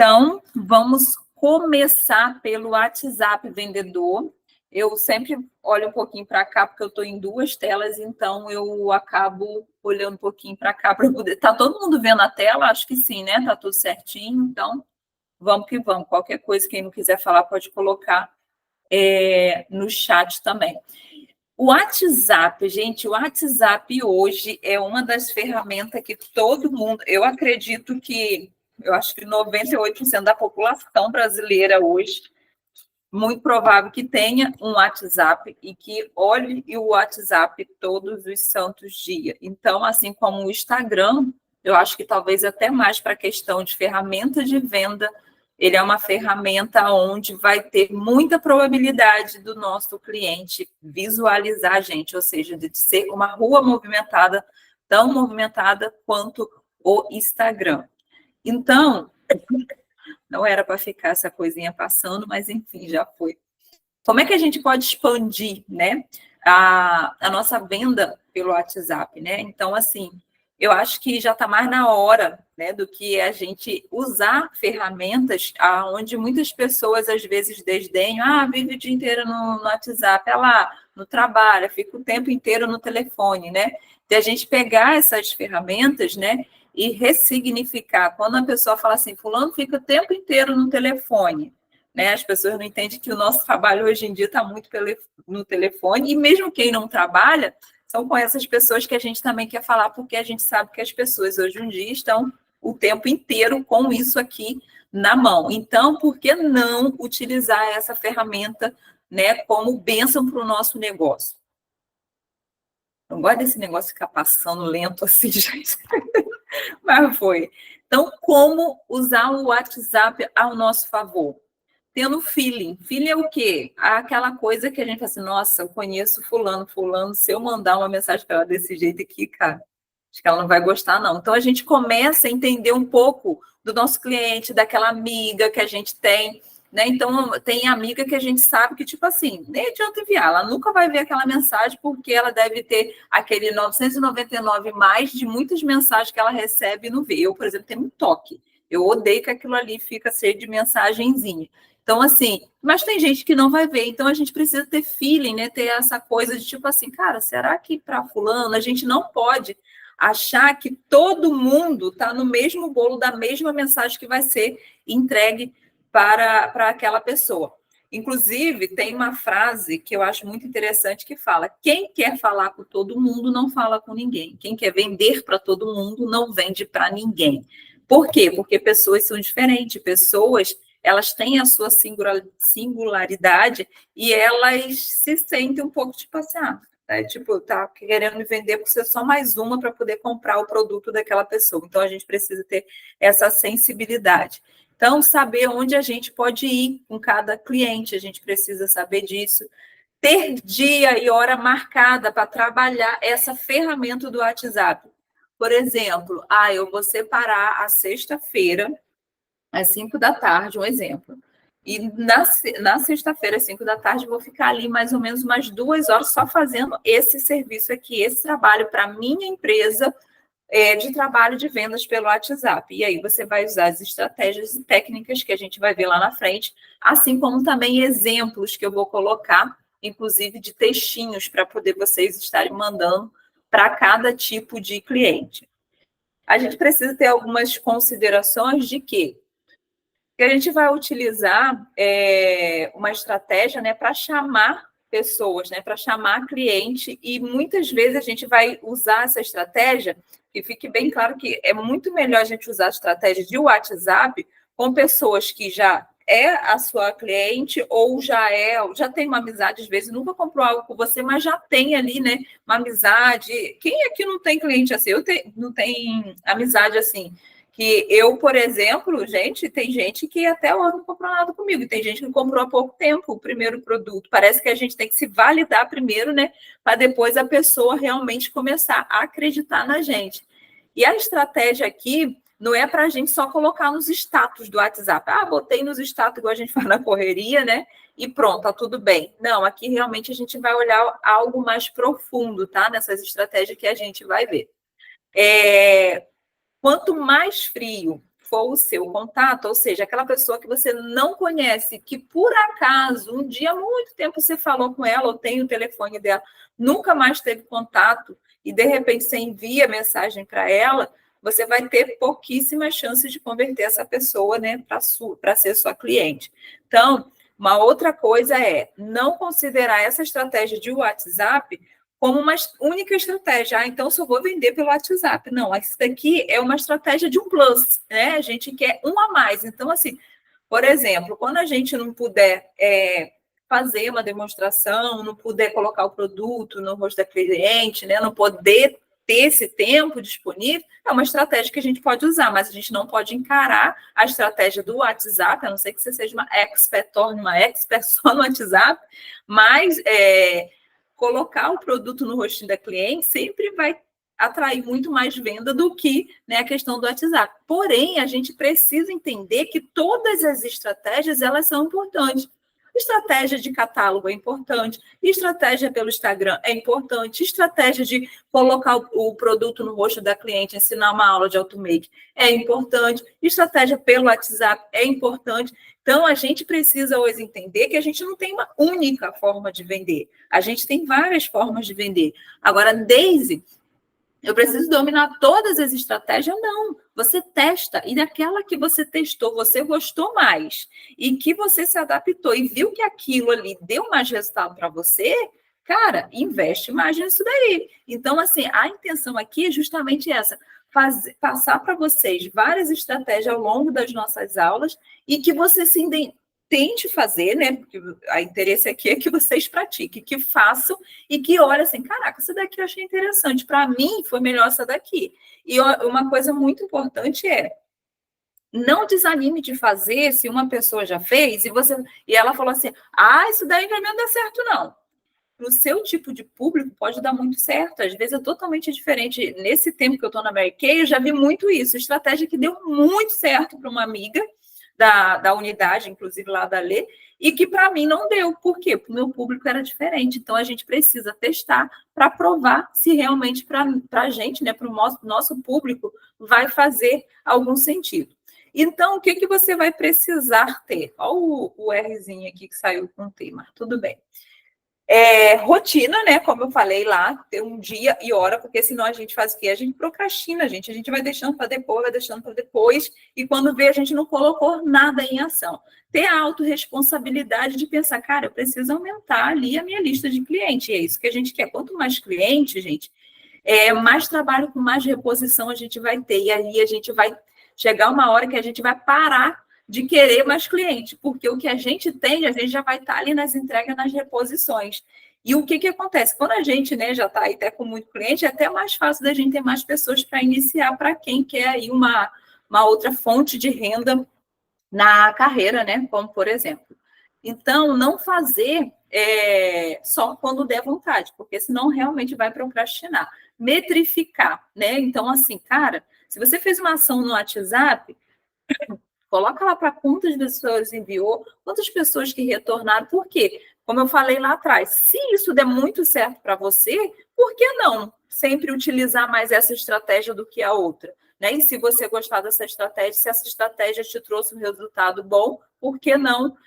Então, vamos começar pelo WhatsApp vendedor. Eu sempre olho um pouquinho para cá, porque eu estou em duas telas, então eu acabo olhando um pouquinho para cá para poder. Está todo mundo vendo a tela? Acho que sim, né? Está tudo certinho, então vamos que vamos. Qualquer coisa, quem não quiser falar, pode colocar no chat também. O WhatsApp, gente, o WhatsApp hoje é uma das ferramentas que todo mundo, eu acredito que, eu acho que 98% da população brasileira hoje, muito provável que tenha um WhatsApp e que olhe o WhatsApp todos os santos dias. Então, assim como o Instagram, eu acho que talvez até mais para a questão de ferramenta de venda, ele é uma ferramenta onde vai ter muita probabilidade do nosso cliente visualizar a gente, ou seja, de ser uma rua movimentada, tão movimentada quanto o Instagram. Então, não era para ficar essa coisinha passando, mas enfim, já foi. Como é que a gente pode expandir, né, a nossa venda pelo WhatsApp, né? Então, assim, eu acho que já está mais na hora, né, do que a gente usar ferramentas onde muitas pessoas às vezes desdenham, vive o dia inteiro no WhatsApp, lá no trabalho, fica o tempo inteiro no telefone, né? De a gente pegar essas ferramentas, né, e ressignificar. Quando a pessoa fala assim, fulano fica o tempo inteiro no telefone, né? As pessoas não entendem que o nosso trabalho hoje em dia está muito no telefone, e mesmo quem não trabalha, são com essas pessoas que a gente também quer falar, porque a gente sabe que as pessoas hoje em dia estão o tempo inteiro com isso aqui na mão. Então, por que não utilizar essa ferramenta, né, como bênção para o nosso negócio? Não gosto desse negócio ficar passando lento assim, gente. Mas foi. Então, como usar o WhatsApp ao nosso favor? Tendo feeling. Feeling é o quê? Aquela coisa que a gente fala assim, nossa, eu conheço fulano, se eu mandar uma mensagem para ela desse jeito aqui, cara, acho que ela não vai gostar, não. Então, a gente começa a entender um pouco do nosso cliente, daquela amiga que a gente tem, né? Então, tem amiga que a gente sabe que, tipo assim, nem adianta enviar, ela nunca vai ver aquela mensagem porque ela deve ter aquele 999 mais de muitas mensagens que ela recebe e não vê. Eu, por exemplo, tenho um toque. Eu odeio que aquilo ali fica cheio de mensagenzinha. Então, assim, mas tem gente que não vai ver, então a gente precisa ter feeling, né? Ter essa coisa de tipo assim, cara, será que para fulano a gente não pode achar que todo mundo está no mesmo bolo da mesma mensagem que vai ser entregue para aquela pessoa. Inclusive, tem uma frase que eu acho muito interessante que fala: quem quer falar com todo mundo não fala com ninguém. Quem quer vender para todo mundo não vende para ninguém. Por quê? Porque pessoas são diferentes, pessoas elas têm a sua singularidade e elas se sentem um pouco tipo assim, tipo, tá querendo me vender por ser só mais uma para poder comprar o produto daquela pessoa. Então, a gente precisa ter essa sensibilidade. Então, saber onde a gente pode ir com cada cliente, a gente precisa saber disso. Ter dia e hora marcada para trabalhar essa ferramenta do WhatsApp. Por exemplo, eu vou separar a sexta-feira às 5 da tarde, um exemplo. E na sexta-feira, às 5 da tarde, vou ficar ali mais ou menos umas 2 horas só fazendo esse serviço aqui, esse trabalho para a minha empresa de trabalho de vendas pelo WhatsApp. E aí você vai usar as estratégias e técnicas que a gente vai ver lá na frente, assim como também exemplos que eu vou colocar, inclusive de textinhos, para poder vocês estarem mandando para cada tipo de cliente. A gente precisa ter algumas considerações de que a gente vai utilizar uma estratégia, né, para chamar pessoas, né, para chamar cliente, e muitas vezes a gente vai usar essa estratégia, e fique bem claro que é muito melhor a gente usar a estratégia de WhatsApp com pessoas que já é a sua cliente ou já tem uma amizade, às vezes nunca comprou algo com você, mas já tem ali, né, uma amizade. Quem aqui não tem cliente assim? Não tem amizade assim? Que eu, por exemplo, gente, tem gente que até hoje não comprou nada comigo, e tem gente que comprou há pouco tempo o primeiro produto. Parece que a gente tem que se validar primeiro, né? Para depois a pessoa realmente começar a acreditar na gente. E a estratégia aqui não é para a gente só colocar nos status do WhatsApp. Botei nos status igual a gente faz na correria, né? E pronto, tá tudo bem. Não, aqui realmente a gente vai olhar algo mais profundo, tá? Nessas estratégias que a gente vai ver. Quanto mais frio for o seu contato, ou seja, aquela pessoa que você não conhece, que por acaso, um dia, há muito tempo, você falou com ela, ou tem o telefone dela, nunca mais teve contato, e de repente você envia mensagem para ela, você vai ter pouquíssimas chances de converter essa pessoa, né, para ser sua cliente. Então, uma outra coisa é não considerar essa estratégia de WhatsApp como uma única estratégia. Então, só vou vender pelo WhatsApp. Não, isso daqui é uma estratégia de um plus, né? A gente quer um a mais. Então, assim, por exemplo, quando a gente não puder fazer uma demonstração, não puder colocar o produto no rosto da cliente, né? Não poder ter esse tempo disponível, é uma estratégia que a gente pode usar, mas a gente não pode encarar a estratégia do WhatsApp, a não ser que você seja uma expert, torne uma expert só no WhatsApp, mas colocar o produto no rostinho da cliente sempre vai atrair muito mais venda do que, né, a questão do WhatsApp. Porém, a gente precisa entender que todas as estratégias, elas são importantes. Estratégia de catálogo é importante, estratégia pelo Instagram é importante, estratégia de colocar o produto no rosto da cliente, ensinar uma aula de automake é importante, estratégia pelo WhatsApp é importante. Então, a gente precisa hoje entender que a gente não tem uma única forma de vender. A gente tem várias formas de vender. Agora, Daisy, eu preciso dominar todas as estratégias? Não. Você testa e daquela que você testou, você gostou mais e que você se adaptou e viu que aquilo ali deu mais resultado para você, cara, investe mais nisso daí. Então, assim, a intenção aqui é justamente essa, passar para vocês várias estratégias ao longo das nossas aulas e que você se tente fazer, né? Porque o interesse aqui é que vocês pratiquem, que façam e que olhem assim, caraca, essa daqui eu achei interessante, para mim foi melhor essa daqui. E uma coisa muito importante é não desanime de fazer se uma pessoa já fez e ela falou assim, isso daí para mim não dá certo não. Para o seu tipo de público pode dar muito certo, às vezes é totalmente diferente. Nesse tempo que eu estou na Mary Kay, eu já vi muito isso, estratégia que deu muito certo para uma amiga da unidade, inclusive lá da Lê, e que para mim não deu. Por quê? Porque o meu público era diferente. Então, a gente precisa testar para provar se realmente para a gente, né, para o nosso público, vai fazer algum sentido. Então, o que você vai precisar ter? Olha o Rzinho aqui que saiu com o tema. Tudo bem. Rotina, né? Como eu falei lá, ter um dia e hora, porque senão a gente faz o quê? A gente procrastina, a gente vai deixando para depois, vai deixando para depois, e quando vê, a gente não colocou nada em ação. Ter a autorresponsabilidade de pensar, cara, eu preciso aumentar ali a minha lista de clientes, e é isso que a gente quer. Quanto mais cliente, gente, mais trabalho com mais reposição a gente vai ter, e aí a gente vai chegar uma hora que a gente vai parar de querer mais cliente, porque o que a gente tem, a gente já vai estar ali nas entregas, nas reposições. E o que acontece? Quando a gente, né, já está aí até com muito cliente, é até mais fácil da gente ter mais pessoas para iniciar, para quem quer aí uma outra fonte de renda na carreira, né? Como, por exemplo. Então, não fazer só quando der vontade, porque senão realmente vai procrastinar. Metrificar, né? Então, assim, cara, se você fez uma ação no WhatsApp, coloca lá para quantas pessoas enviou, quantas pessoas que retornaram, por quê? Como eu falei lá atrás, se isso der muito certo para você, por que não sempre utilizar mais essa estratégia do que a outra? Né? E se você gostar dessa estratégia, se essa estratégia te trouxe um resultado bom, por que não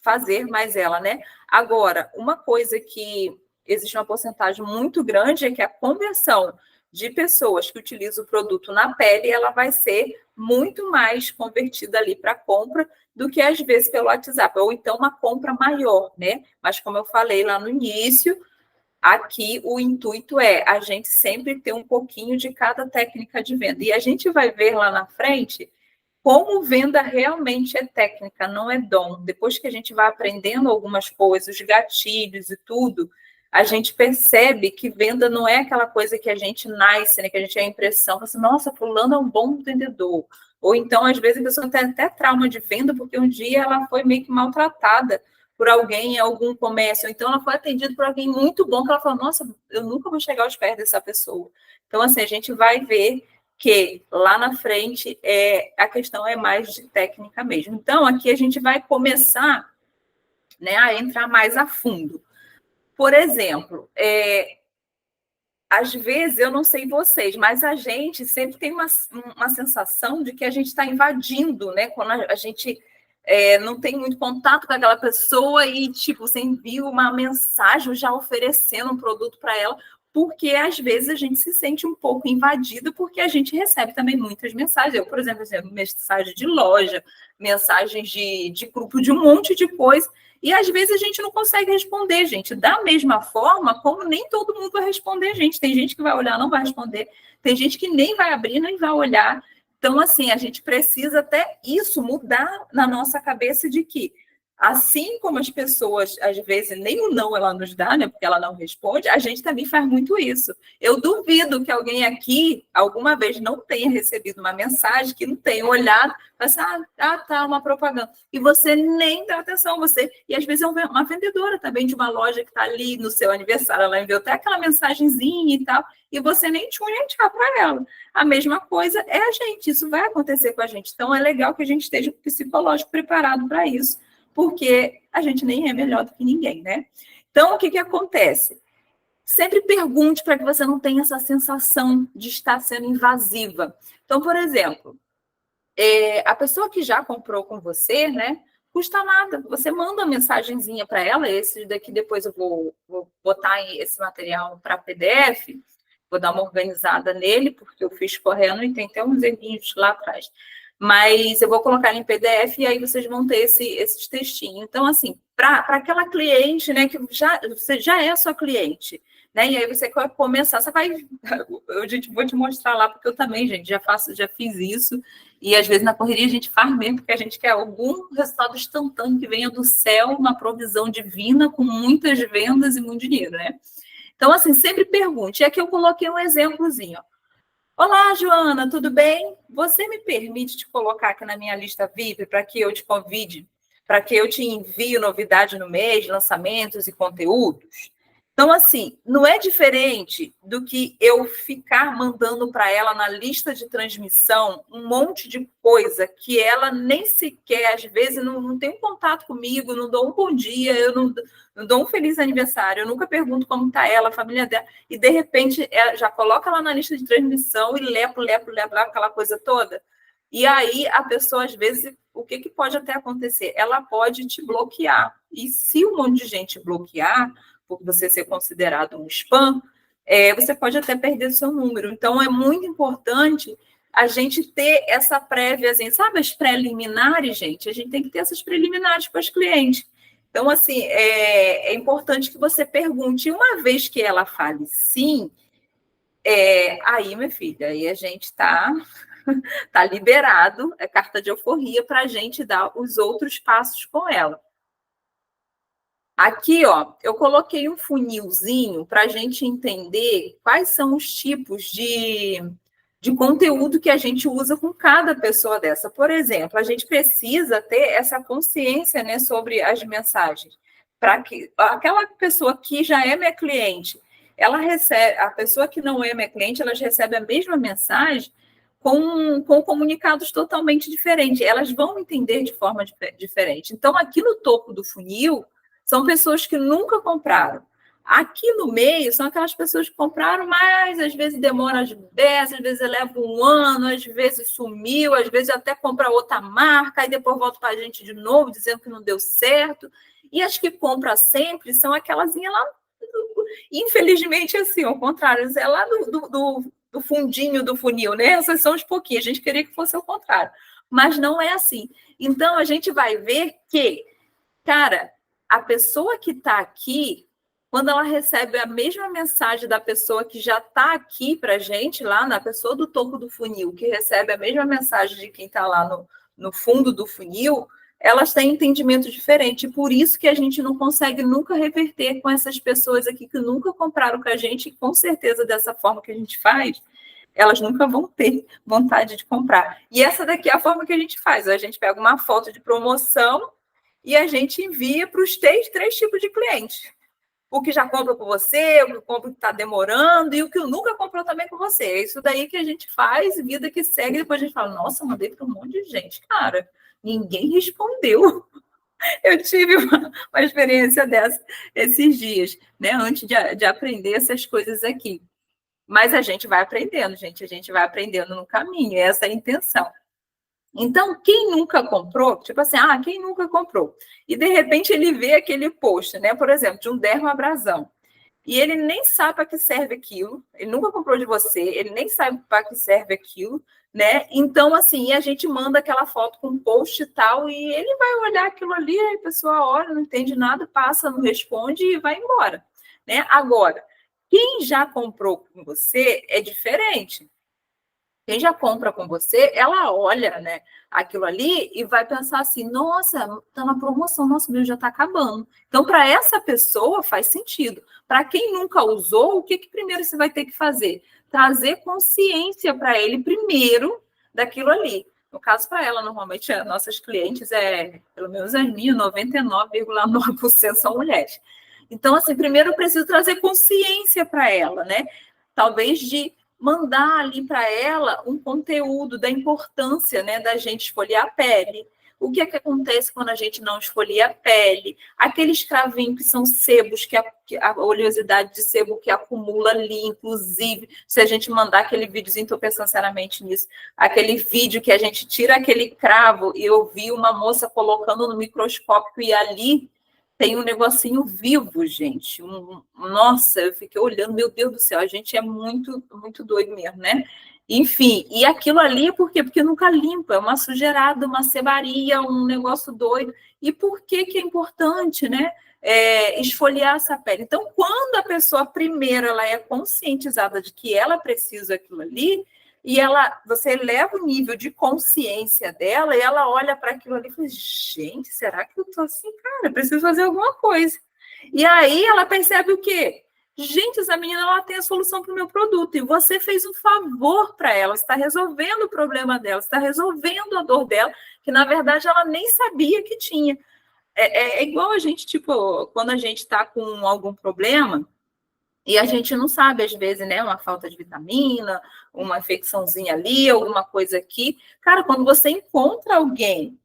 fazer mais ela, né? Agora, uma coisa que existe uma porcentagem muito grande é que a conversão de pessoas que utilizam o produto na pele, ela vai ser muito mais convertida ali para compra do que às vezes pelo WhatsApp, ou então uma compra maior, né? Mas como eu falei lá no início, aqui o intuito é a gente sempre ter um pouquinho de cada técnica de venda. E a gente vai ver lá na frente como venda realmente é técnica, não é dom. Depois que a gente vai aprendendo algumas coisas, os gatilhos e tudo, a gente percebe que venda não é aquela coisa que a gente nasce, né? Que a gente tem a impressão, assim, nossa, fulano é um bom vendedor. Ou então, às vezes, a pessoa tem até trauma de venda, porque um dia ela foi meio que maltratada por alguém em algum comércio. Ou então, ela foi atendida por alguém muito bom, que ela falou, nossa, eu nunca vou chegar aos pés dessa pessoa. Então, assim, a gente vai ver que lá na frente a questão é mais de técnica mesmo. Então, aqui a gente vai começar, né, a entrar mais a fundo. Por exemplo, às vezes, eu não sei vocês, mas a gente sempre tem uma sensação de que a gente está invadindo, né? Quando a gente não tem muito contato com aquela pessoa e, tipo, você envia uma mensagem já oferecendo um produto para ela, porque às vezes a gente se sente um pouco invadido, porque a gente recebe também muitas mensagens. Eu, por exemplo, recebo mensagem de loja, mensagens de grupo, de um monte de coisa. E às vezes a gente não consegue responder, gente. Da mesma forma, como nem todo mundo vai responder a gente. Tem gente que vai olhar, não vai responder. Tem gente que nem vai abrir, nem vai olhar. Então, assim, a gente precisa até isso mudar na nossa cabeça de que, assim como as pessoas, às vezes, nem o não ela nos dá, né? Porque ela não responde, a gente também faz muito isso. Eu duvido que alguém aqui, alguma vez, não tenha recebido uma mensagem, que não tenha olhado, assim, tá, uma propaganda. E você nem dá atenção, e às vezes é uma vendedora também de uma loja que está ali no seu aniversário, ela enviou até aquela mensagenzinha e tal, e você nem tchá para ela. A mesma coisa é a gente, isso vai acontecer com a gente. Então, é legal que a gente esteja psicológico preparado para isso, porque a gente nem é melhor do que ninguém, né? Então, o que acontece? Sempre pergunte para que você não tenha essa sensação de estar sendo invasiva. Então, por exemplo, a pessoa que já comprou com você, né? Custa nada. Você manda uma mensagenzinha para ela, esse daqui depois eu vou botar esse material para PDF, vou dar uma organizada nele, porque eu fiz correndo e tem até uns errinhos lá atrás. Mas eu vou colocar em PDF e aí vocês vão ter esses textinhos. Então, assim, para aquela cliente, né, que você já é sua cliente, né? E aí você vai começar, você vai. Vou te mostrar lá, porque eu também, gente, já fiz isso. E às vezes na correria a gente faz mesmo, porque a gente quer algum resultado instantâneo que venha do céu, uma provisão divina com muitas vendas e muito dinheiro, né? Então, assim, sempre pergunte. E aqui eu coloquei um exemplozinho. Olá, Joana, tudo bem? Você me permite te colocar aqui na minha lista VIP para que eu te convide, para que eu te envie novidade no mês, lançamentos e conteúdos? Então, assim, não é diferente do que eu ficar mandando para ela na lista de transmissão um monte de coisa que ela nem sequer, às vezes, não tem um contato comigo, não dou um bom dia, eu não dou um feliz aniversário, eu nunca pergunto como está ela, a família dela, e de repente já coloca ela na lista de transmissão e lepo, aquela coisa toda. E aí a pessoa, às vezes, o que pode até acontecer? Ela pode te bloquear. E se um monte de gente bloquear, por você ser considerado um spam, você pode até perder o seu número. Então, é muito importante a gente ter essa prévia, assim, sabe as preliminares, gente? A gente tem que ter essas preliminares para os clientes. Então, assim, é importante que você pergunte. Uma vez que ela fale sim, aí, minha filha, aí a gente está liberado, é carta de alforria para a gente dar os outros passos com ela. Aqui, ó, eu coloquei um funilzinho para a gente entender quais são os tipos de conteúdo que a gente usa com cada pessoa dessa. Por exemplo, a gente precisa ter essa consciência, né, sobre as mensagens. Para que aquela pessoa que já é minha cliente, ela recebe, a pessoa que não é minha cliente, elas recebem a mesma mensagem com comunicados totalmente diferentes. Elas vão entender de forma diferente. Então, aqui no topo do funil, são pessoas que nunca compraram. Aqui no meio, são aquelas pessoas que compraram, mas às vezes demora às vezes leva um ano, às vezes sumiu, às vezes até compra outra marca, e depois volta para a gente de novo, dizendo que não deu certo. E as que compram sempre são aquelas lá, infelizmente, assim, ao contrário, é lá do fundinho do funil, né? Essas são os pouquinhos, a gente queria que fosse ao contrário. Mas não é assim. Então, a gente vai ver que, cara, a pessoa que está aqui, quando ela recebe a mesma mensagem da pessoa que já está aqui para a gente, lá na pessoa do topo do funil, que recebe a mesma mensagem de quem está lá no fundo do funil, elas têm entendimento diferente. Por isso que a gente não consegue nunca reverter com essas pessoas aqui que nunca compraram com a gente, e com certeza dessa forma que a gente faz, elas nunca vão ter vontade de comprar. E essa daqui é a forma que a gente faz. A gente pega uma foto de promoção e a gente envia para os três tipos de clientes. O que já compra com você, o que compra que está demorando e o que nunca comprou também com você. É isso daí que a gente faz, vida que segue, e depois a gente fala, nossa, mandei para um monte de gente. Cara, ninguém respondeu. Eu tive uma experiência dessa esses dias, né? Antes de aprender essas coisas aqui. Mas a gente vai aprendendo, gente, a gente vai aprendendo no caminho, essa é a intenção. Então, quem nunca comprou, tipo assim, quem nunca comprou? E de repente ele vê aquele post, né? Por exemplo, de um dermoabrasão. E ele nem sabe para que serve aquilo, ele nunca comprou de você, ele nem sabe para que serve aquilo, né? Então, assim, a gente manda aquela foto com um post e tal, e ele vai olhar aquilo ali, aí a pessoa olha, não entende nada, passa, não responde e vai embora, né? Agora, quem já comprou com você é diferente. Quem já compra com você, ela olha, né, aquilo ali e vai pensar assim: nossa, tá na promoção, nosso meu já está acabando. Então, para essa pessoa faz sentido. Para quem nunca usou, o que primeiro você vai ter que fazer? Trazer consciência para ele primeiro daquilo ali. No caso, para ela, normalmente, nossas clientes, pelo menos as minhas, 99,9% são mulheres. Então, assim, primeiro eu preciso trazer consciência para ela, né? Talvez de mandar ali para ela um conteúdo da importância, né, da gente esfoliar a pele. O que é que acontece quando a gente não esfolia a pele? Aqueles cravinhos que são sebos, que a oleosidade de sebo que acumula ali, inclusive, se a gente mandar aquele videozinho, estou pensando sinceramente nisso, aquele vídeo que a gente tira aquele cravo, e eu vi uma moça colocando no microscópio e ali tem um negocinho vivo, gente. Nossa, eu fiquei olhando, meu Deus do céu, a gente é muito, muito doido mesmo, né? Enfim, e aquilo ali, por quê? Porque nunca limpa, é uma sujeirada, uma sebaria, um negócio doido. E por que é importante, né? Esfoliar essa pele. Então, quando a pessoa primeiro ela é conscientizada de que ela precisa aquilo ali, e você eleva o nível de consciência dela, e ela olha para aquilo ali e fala: gente, será que eu estou assim, cara? Eu preciso fazer alguma coisa. E aí ela percebe o quê? Gente, essa menina ela tem a solução para o meu produto, e você fez um favor para ela, você está resolvendo o problema dela, você está resolvendo a dor dela, que na verdade ela nem sabia que tinha. É igual a gente, tipo, quando a gente está com algum problema, e a gente não sabe, às vezes, né? Uma falta de vitamina, uma infecçãozinha ali, alguma coisa aqui. Cara, quando você encontra alguém,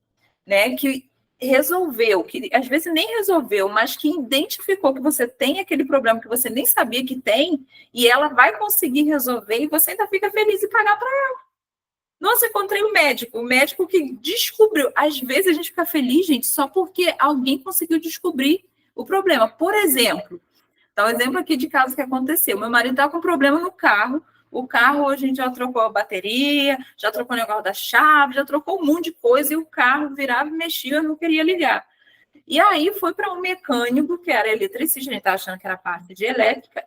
né, que resolveu, que às vezes nem resolveu, mas que identificou que você tem aquele problema que você nem sabia que tem, e ela vai conseguir resolver, e você ainda fica feliz em pagar para ela. Nossa, encontrei o médico que descobriu. Às vezes a gente fica feliz, gente, só porque alguém conseguiu descobrir o problema. Por exemplo, dá um exemplo aqui de caso que aconteceu. Meu marido estava com problema no carro. O carro, hoje a gente já trocou a bateria, já trocou o negócio da chave, já trocou um monte de coisa, e o carro virava e mexia, eu não queria ligar. E aí foi para um mecânico, que era eletricista, a gente estava achando que era parte de elétrica,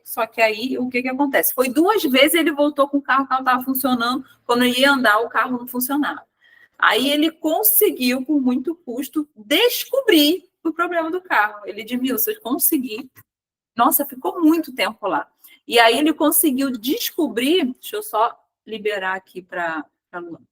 só que aí o que acontece? Foi 2 vezes ele voltou com o carro estava funcionando, quando ia andar, o carro não funcionava. Aí ele conseguiu, por muito custo, descobrir o problema do carro. Ele disse: Milson, eu consegui. Nossa, ficou muito tempo lá. E aí ele conseguiu descobrir, deixa eu só liberar aqui para a Luana.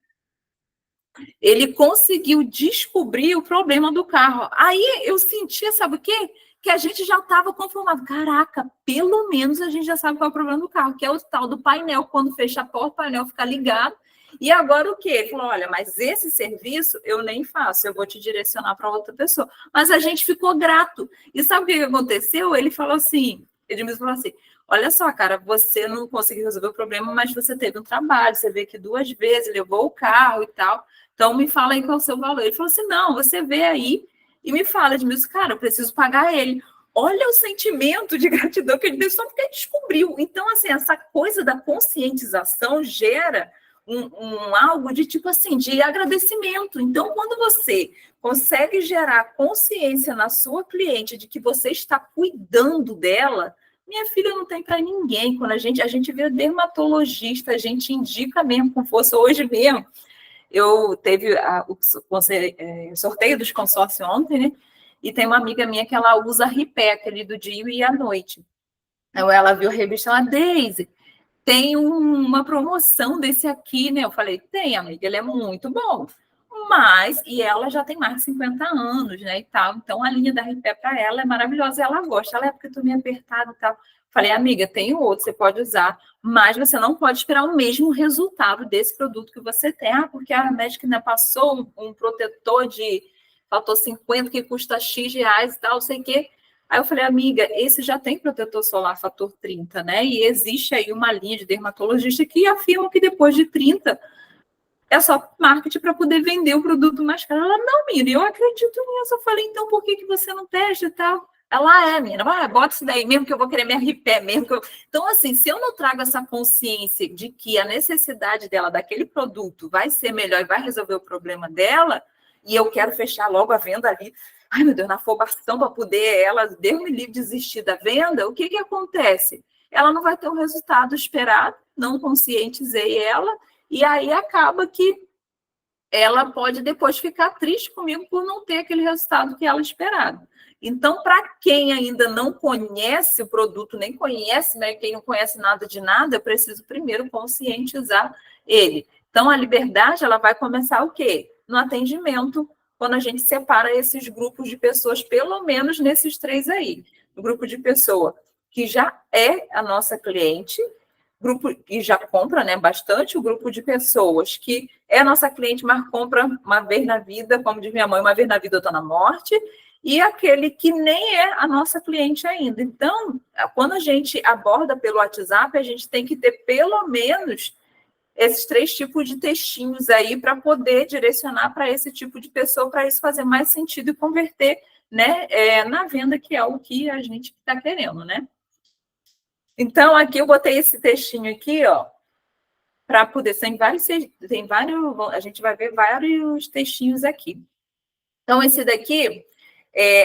Ele conseguiu descobrir o problema do carro. Aí eu sentia, sabe o quê? Que a gente já estava conformado. Caraca, pelo menos a gente já sabe qual é o problema do carro, que é o tal do painel. Quando fecha a porta, o painel fica ligado. E agora o quê? Ele falou: olha, mas esse serviço eu nem faço, eu vou te direcionar para outra pessoa. Mas a gente ficou grato. E sabe o que aconteceu? Ele falou assim, olha só, cara, você não conseguiu resolver o problema, mas você teve um trabalho, você veio aqui 2 vezes, levou o carro e tal. Então, me fala aí qual é o seu valor. Ele falou assim: não, você vê aí e me fala, Edmilson, cara, eu preciso pagar ele. Olha o sentimento de gratidão que ele deu só porque ele descobriu. Então, assim, essa coisa da conscientização gera algo de tipo assim, de agradecimento. Então, quando você consegue gerar consciência na sua cliente de que você está cuidando dela, minha filha, não tem para ninguém. Quando a gente vê dermatologista, a gente indica mesmo com força. Hoje mesmo, eu teve o sorteio dos consórcios ontem, né? E tem uma amiga minha que ela usa Ripé, aquele do dia e à noite. Então, ela viu a revista, ela: Deise, tem uma promoção desse aqui, né? Eu falei: tem, amiga, ele é muito bom. E ela já tem mais de 50 anos, né, e tal. Então, a linha da Ripé para ela é maravilhosa, ela gosta. Ela: porque eu tô meio apertada e tal. Falei: amiga, tem outro, você pode usar, mas você não pode esperar o mesmo resultado desse produto que você tem. Porque a médica ainda passou um protetor faltou 50, que custa X reais e tal, sei o quê. Aí eu falei, amiga, esse já tem protetor solar fator 30, né? E existe aí uma linha de dermatologista que afirma que depois de 30 é só marketing para poder vender o produto mais caro. Ela, não, Mira, eu acredito nisso. Eu falei, então por que você não testa e tal? Ela, Mira, bota isso daí mesmo que eu vou querer me arrepé mesmo. Então, assim, se eu não trago essa consciência de que a necessidade dela daquele produto vai ser melhor e vai resolver o problema dela, e eu quero fechar logo a venda ali, ai, meu Deus, na afobação para poder ela, Deus me livre, desistir da venda, o que acontece? Ela não vai ter o resultado esperado, não conscientizei ela, e aí acaba que ela pode depois ficar triste comigo por não ter aquele resultado que ela esperava. Então, para quem ainda não conhece o produto, nem conhece, né? Quem não conhece nada de nada, eu preciso primeiro conscientizar ele. Então, a liberdade, ela vai começar o quê? No atendimento, quando a gente separa esses grupos de pessoas, pelo menos nesses 3 aí. O grupo de pessoa que já é a nossa cliente, grupo que já compra, né, bastante, o grupo de pessoas que é nossa cliente, mas compra uma vez na vida, como diz minha mãe, uma vez na vida eu estou na morte, e aquele que nem é a nossa cliente ainda. Então, quando a gente aborda pelo WhatsApp, a gente tem que ter pelo menos esses 3 tipos de textinhos aí para poder direcionar para esse tipo de pessoa, para isso fazer mais sentido e converter, né, na venda, que é o que a gente está querendo, né? Então, aqui eu botei esse textinho aqui, ó, para poder, tem vários, a gente vai ver vários textinhos aqui. Então, esse daqui,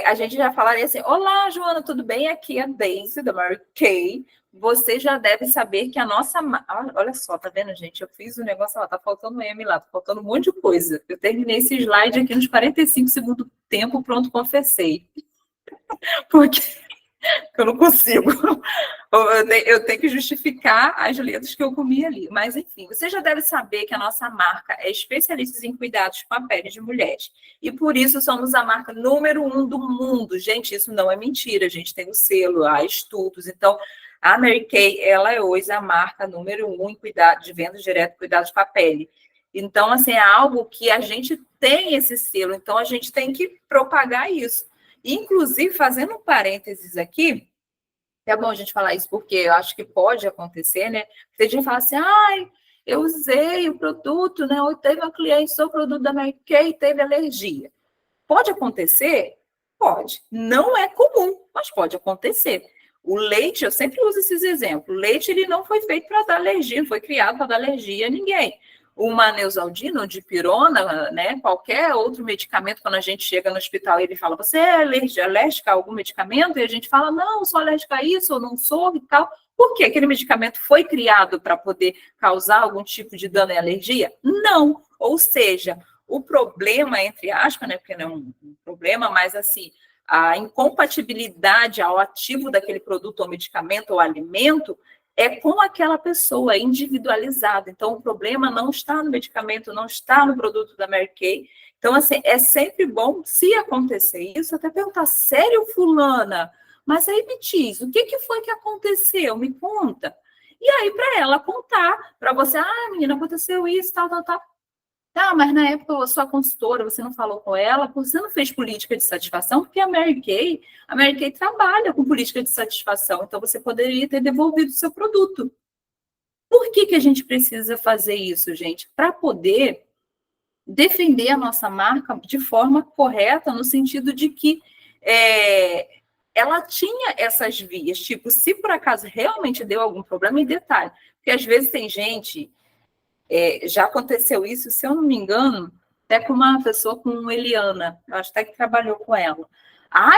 a gente já falaria assim, olá, Joana, tudo bem? Aqui é a Daisy, da Mary Kay. Você já deve saber que a nossa... Olha só, tá vendo, gente? Eu fiz o negócio lá, tá faltando M lá, tá faltando um monte de coisa. Eu terminei esse slide aqui nos 45 segundos do tempo, pronto, confessei. Porque eu não consigo. Eu tenho que justificar as letras que eu comi ali. Mas, enfim, você já deve saber que a nossa marca é especialista em cuidados com a pele de mulheres. E, por isso, somos a marca número 1 do mundo. Gente, isso não é mentira. A gente tem o selo, há estudos. Então, a Mary Kay, ela é hoje a marca número 1 em cuidado de venda direta, cuidados com a pele. Então, assim, é algo que a gente tem esse selo. Então, a gente tem que propagar isso. Inclusive, fazendo um parênteses aqui, é bom a gente falar isso porque eu acho que pode acontecer, né? Tem gente que fala assim, ai, eu usei o produto, né? Ou teve uma cliente, usou o produto da Mary Kay e teve alergia. Pode acontecer? Pode. Não é comum, mas pode acontecer. O leite, eu sempre uso esses exemplos, o leite ele não foi feito para dar alergia, não foi criado para dar alergia a ninguém. Uma Neosaldina, ou dipirona, né, qualquer outro medicamento, quando a gente chega no hospital, ele fala, você é alérgica a algum medicamento? E a gente fala, não, sou alérgica a isso, ou não sou e tal. Por quê? Aquele medicamento foi criado para poder causar algum tipo de dano e alergia? Não. Ou seja, o problema, entre aspas, né, porque não é um problema, mas assim, a incompatibilidade ao ativo daquele produto ou medicamento ou alimento é com aquela pessoa, individualizada. Então, o problema não está no medicamento, não está no produto da Mary Kay. Então, assim, é sempre bom, se acontecer isso, até perguntar, sério, fulana? Mas aí me diz, o que foi que aconteceu? Me conta. E aí, para ela contar, para você, menina, aconteceu isso, tal. Tá, mas na época a sua consultora, você não falou com ela, você não fez política de satisfação, porque a Mary Kay trabalha com política de satisfação, então você poderia ter devolvido o seu produto. Por que a gente precisa fazer isso, gente? Para poder defender a nossa marca de forma correta, no sentido de que ela tinha essas vias, tipo, se por acaso realmente deu algum problema, e detalhe, porque às vezes tem gente... já aconteceu isso, se eu não me engano, até com uma pessoa com Eliana, eu acho até que trabalhou com ela.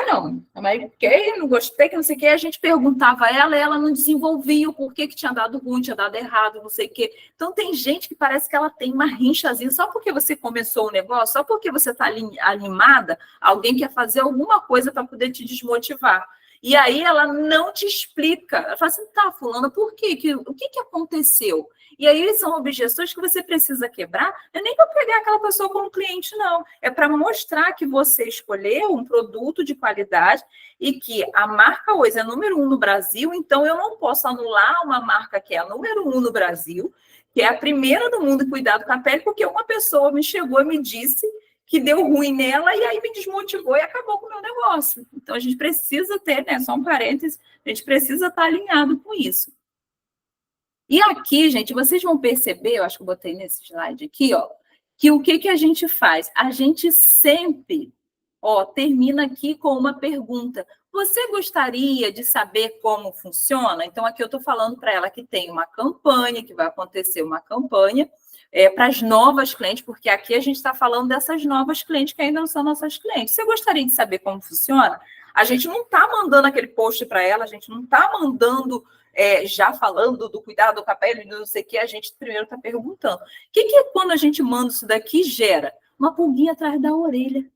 Não, mas não gostei, que não sei o que, a gente perguntava a ela e ela não desenvolvia o porquê que tinha dado ruim, tinha dado errado, não sei o quê. Então, tem gente que parece que ela tem uma rinchazinha, só porque você começou o negócio, só porque você está animada, alguém quer fazer alguma coisa para poder te desmotivar. E aí ela não te explica. Ela fala assim, tá, fulana, por quê? O que aconteceu? E aí são objeções que você precisa quebrar. Não é nem para pegar aquela pessoa como cliente, não. É para mostrar que você escolheu um produto de qualidade e que a marca hoje é número 1 no Brasil, então eu não posso anular uma marca que é a número 1 no Brasil, que é a primeira do mundo em cuidado com a pele, porque uma pessoa me chegou e me disse que deu ruim nela e aí me desmotivou e acabou com o meu negócio. Então, a gente precisa ter, né, só um parênteses, a gente precisa estar alinhado com isso. E aqui, gente, vocês vão perceber, eu acho que eu botei nesse slide aqui, ó, que o que a gente faz? A gente sempre, ó, termina aqui com uma pergunta. Você gostaria de saber como funciona? Então, aqui eu estou falando para ela que tem uma campanha, que vai acontecer uma campanha para as novas clientes, porque aqui a gente está falando dessas novas clientes que ainda não são nossas clientes. Você gostaria de saber como funciona? A gente não está mandando aquele post para ela, a gente não está mandando já falando do cuidado com a pele, não sei o que, a gente primeiro está perguntando. O que quando a gente manda isso daqui gera? Uma pulguinha atrás da orelha.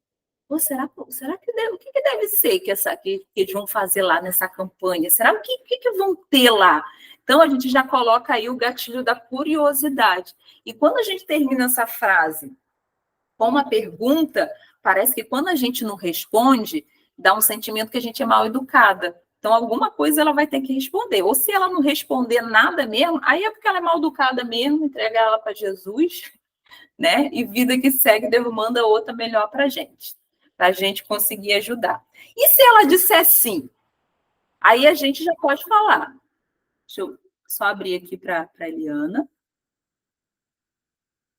Ou será que o que deve ser que eles vão fazer lá nessa campanha? Será o que vão ter lá? Então, a gente já coloca aí o gatilho da curiosidade. E quando a gente termina essa frase com uma pergunta, parece que quando a gente não responde, dá um sentimento que a gente é mal educada. Então, alguma coisa ela vai ter que responder. Ou se ela não responder nada mesmo, aí é porque ela é mal educada mesmo, entrega ela para Jesus, né? E vida que segue, Deus manda outra melhor para a gente conseguir ajudar. E se ela disser sim? Aí a gente já pode falar. Deixa eu só abrir aqui para a Eliana.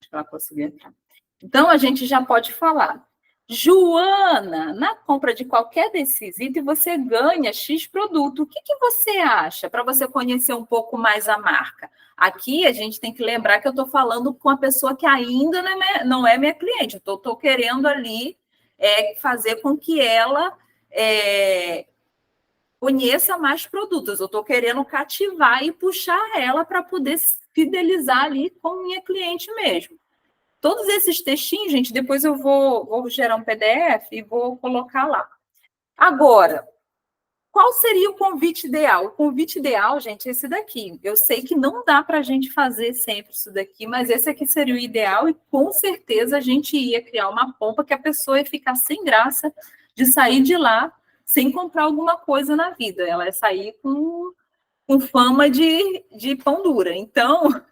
Acho que ela conseguiu entrar. Então, a gente já pode falar. Joana, na compra de qualquer desses itens, você ganha X produto. O que você acha? Para você conhecer um pouco mais a marca. Aqui, a gente tem que lembrar que eu estou falando com uma pessoa que ainda não é minha cliente. Eu estou querendo ali fazer com que ela conheça mais produtos. Eu estou querendo cativar e puxar ela para poder fidelizar ali com minha cliente mesmo. Todos esses textinhos, gente, depois eu vou gerar um PDF e vou colocar lá. Agora, qual seria o convite ideal? O convite ideal, gente, é esse daqui. Eu sei que não dá para a gente fazer sempre isso daqui, mas esse aqui seria o ideal e com certeza a gente ia criar uma pompa que a pessoa ia ficar sem graça de sair de lá sem comprar alguma coisa na vida. Ela ia sair com fama de pão dura. Então,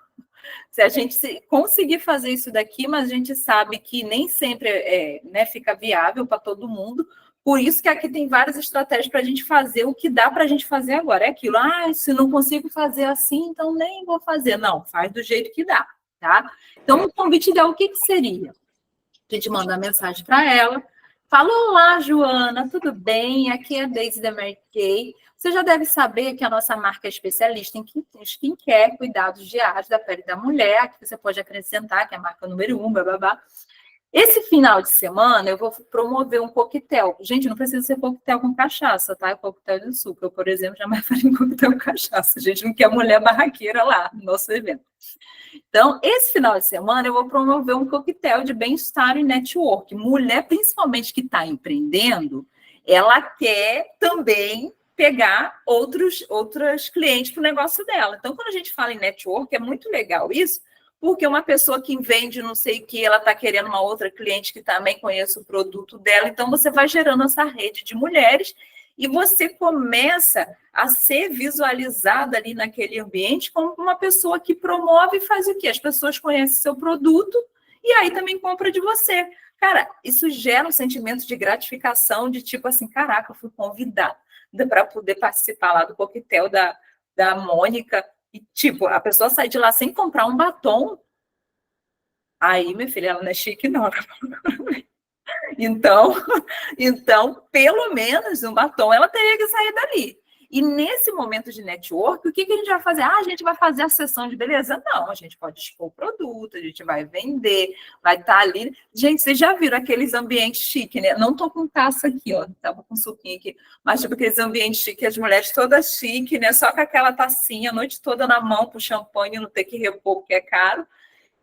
se a gente conseguir fazer isso daqui, mas a gente sabe que nem sempre fica viável para todo mundo. Por isso que aqui tem várias estratégias para a gente fazer o que dá para a gente fazer agora. É aquilo, se não consigo fazer assim, então nem vou fazer. Não, faz do jeito que dá, tá? Então, o convite ideal, o que seria? A gente manda uma mensagem para ela, fala, olá, Joana, tudo bem? Aqui é a Daisy da Mary Kay. Você já deve saber que a nossa marca é especialista em skincare, cuidados diários da pele da mulher, que você pode acrescentar, que é a marca número 1, bababá. Esse final de semana, eu vou promover um coquetel. Gente, não precisa ser coquetel com cachaça, tá? É coquetel de suco. Eu, por exemplo, jamais faria um coquetel com cachaça. A gente não quer mulher barraqueira lá no nosso evento. Então, esse final de semana, eu vou promover um coquetel de bem-estar e network. Mulher, principalmente que está empreendendo, ela quer também pegar outras clientes para o negócio dela. Então, quando a gente fala em network, é muito legal isso, porque uma pessoa que vende não sei o que, ela está querendo uma outra cliente que também conhece o produto dela. Então, você vai gerando essa rede de mulheres e você começa a ser visualizada ali naquele ambiente como uma pessoa que promove e faz o quê? As pessoas conhecem seu produto e aí também compra de você. Cara, isso gera um sentimento de gratificação, de tipo assim, caraca, eu fui convidada para poder participar lá do coquetel da Mônica. E, tipo, a pessoa sai de lá sem comprar um batom. Aí, minha filha, ela não é chique, não. Então, pelo menos um batom ela teria que sair dali. E nesse momento de network, o que a gente vai fazer? A gente vai fazer a sessão de beleza? Não, a gente pode expor o produto, a gente vai vender, vai estar ali. Gente, vocês já viram aqueles ambientes chiques, né? Não tô com taça aqui, ó, tava com suquinho aqui, mas tipo aqueles ambientes chiques, as mulheres todas chiques, né? Só com aquela tacinha a noite toda na mão com champanhe, não ter que repor porque é caro.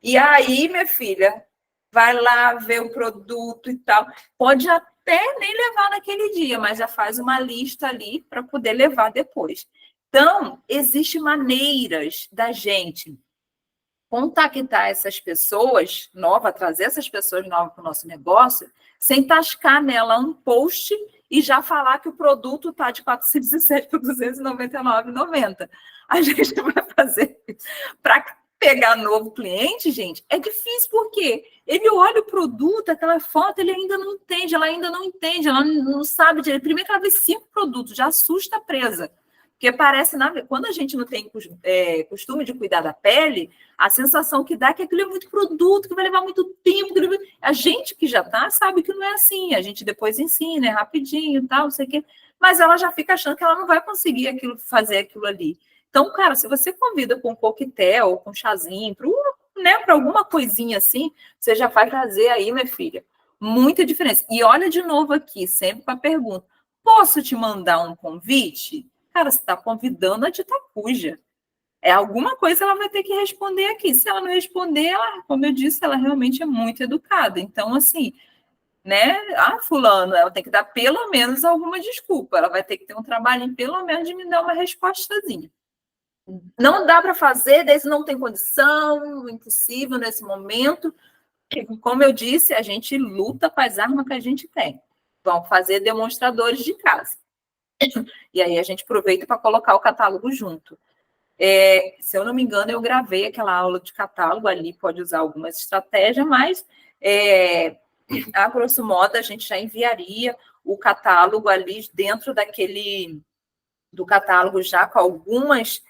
E aí, minha filha, vai lá ver o produto e tal. Pode até nem levar naquele dia, mas já faz uma lista ali para poder levar depois. Então, existem maneiras da gente contactar essas pessoas novas, trazer essas pessoas novas para o nosso negócio, sem tascar nela um post e já falar que o produto está de 407 por R$ 299,90. A gente vai fazer para pegar novo cliente, gente, é difícil, porque ele olha o produto, aquela foto, ele ainda não entende, ela ainda não entende, ela não sabe direito. Primeiro que ela vê 5 produtos, já assusta a presa. Porque parece, quando a gente não tem costume de cuidar da pele, a sensação que dá é que aquilo é muito produto, que vai levar muito tempo. A gente que já tá sabe que não é assim. A gente depois ensina, é rapidinho e tal, não sei o quê. Mas ela já fica achando que ela não vai conseguir fazer aquilo ali. Então, cara, se você convida com um coquetel, com um chazinho, para alguma coisinha assim, você já vai trazer aí, minha filha, muita diferença. E olha de novo aqui, sempre com a pergunta: posso te mandar um convite? Cara, você está convidando a dita cuja. Alguma coisa ela vai ter que responder aqui. Se ela não responder, ela, como eu disse, ela realmente é muito educada. Então, assim, né? Fulano, ela tem que dar pelo menos alguma desculpa. Ela vai ter que ter um trabalhinho, pelo menos, de me dar uma respostazinha. Não dá para fazer, desde não tem condição, impossível nesse momento. Como eu disse, a gente luta com as armas que a gente tem. Vão fazer demonstradores de casa. E aí a gente aproveita para colocar o catálogo junto. Se eu não me engano, eu gravei aquela aula de catálogo ali, pode usar algumas estratégias, mas a grosso modo a gente já enviaria o catálogo ali dentro do catálogo já com algumas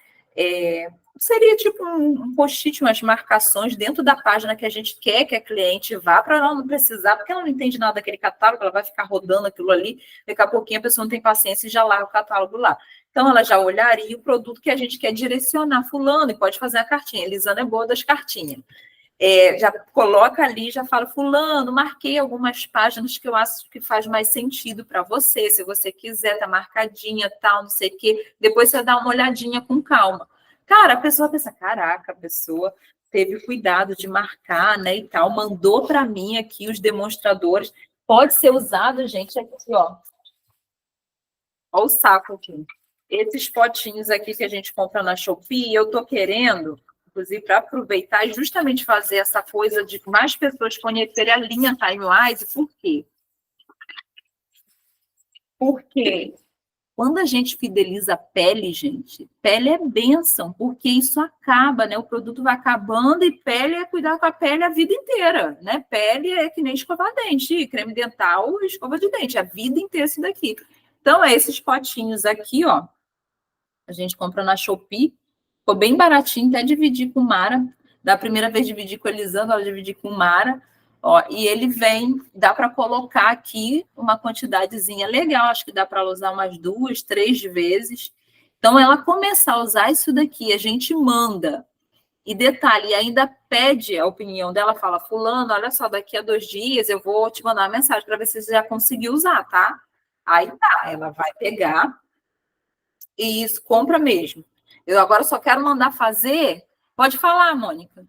seria tipo um post-it, umas marcações dentro da página que a gente quer que a cliente vá, para ela não precisar, porque ela não entende nada daquele catálogo, ela vai ficar rodando aquilo ali, daqui a pouquinho a pessoa não tem paciência e já larga o catálogo lá. Então, ela já olharia o produto que a gente quer direcionar fulano, e pode fazer a cartinha. Elisana é boa das cartinhas. Já coloca ali, já fala: fulano, marquei algumas páginas que eu acho que faz mais sentido para você, se você quiser, tá marcadinha, tal, não sei o quê. Depois você dá uma olhadinha com calma. Cara, a pessoa pensa: caraca, a pessoa teve cuidado de marcar, né, e tal, mandou para mim aqui os demonstradores. Pode ser usado, gente, aqui, ó. Ó o saco aqui. Esses potinhos aqui que a gente compra na Shopee, eu tô querendo, inclusive, para aproveitar e justamente fazer essa coisa de mais pessoas conhecerem a linha Timewise. Por quê? Porque quando a gente fideliza a pele, gente, pele é bênção, porque isso acaba, né? O produto vai acabando, e pele é cuidar com a pele a vida inteira, né? Pele é que nem escovar dente, creme dental, escova de dente, a vida inteira isso daqui. Então, esses potinhos aqui, ó, a gente compra na Shopee, ficou bem baratinho, até dividir com Mara. Da primeira vez dividi com a Elisandra, ela dividi com Mara. Ó, e ele vem, dá para colocar aqui uma quantidadezinha legal, acho que dá para usar umas 2, 3 vezes. Então, ela começar a usar isso daqui, a gente manda. E detalhe, ainda pede a opinião dela, fala: fulano, olha só, daqui a 2 dias eu vou te mandar uma mensagem para ver se você já conseguiu usar, tá? Aí tá, ela vai pegar e isso, compra mesmo. Eu agora só quero mandar fazer. Pode falar, Mônica.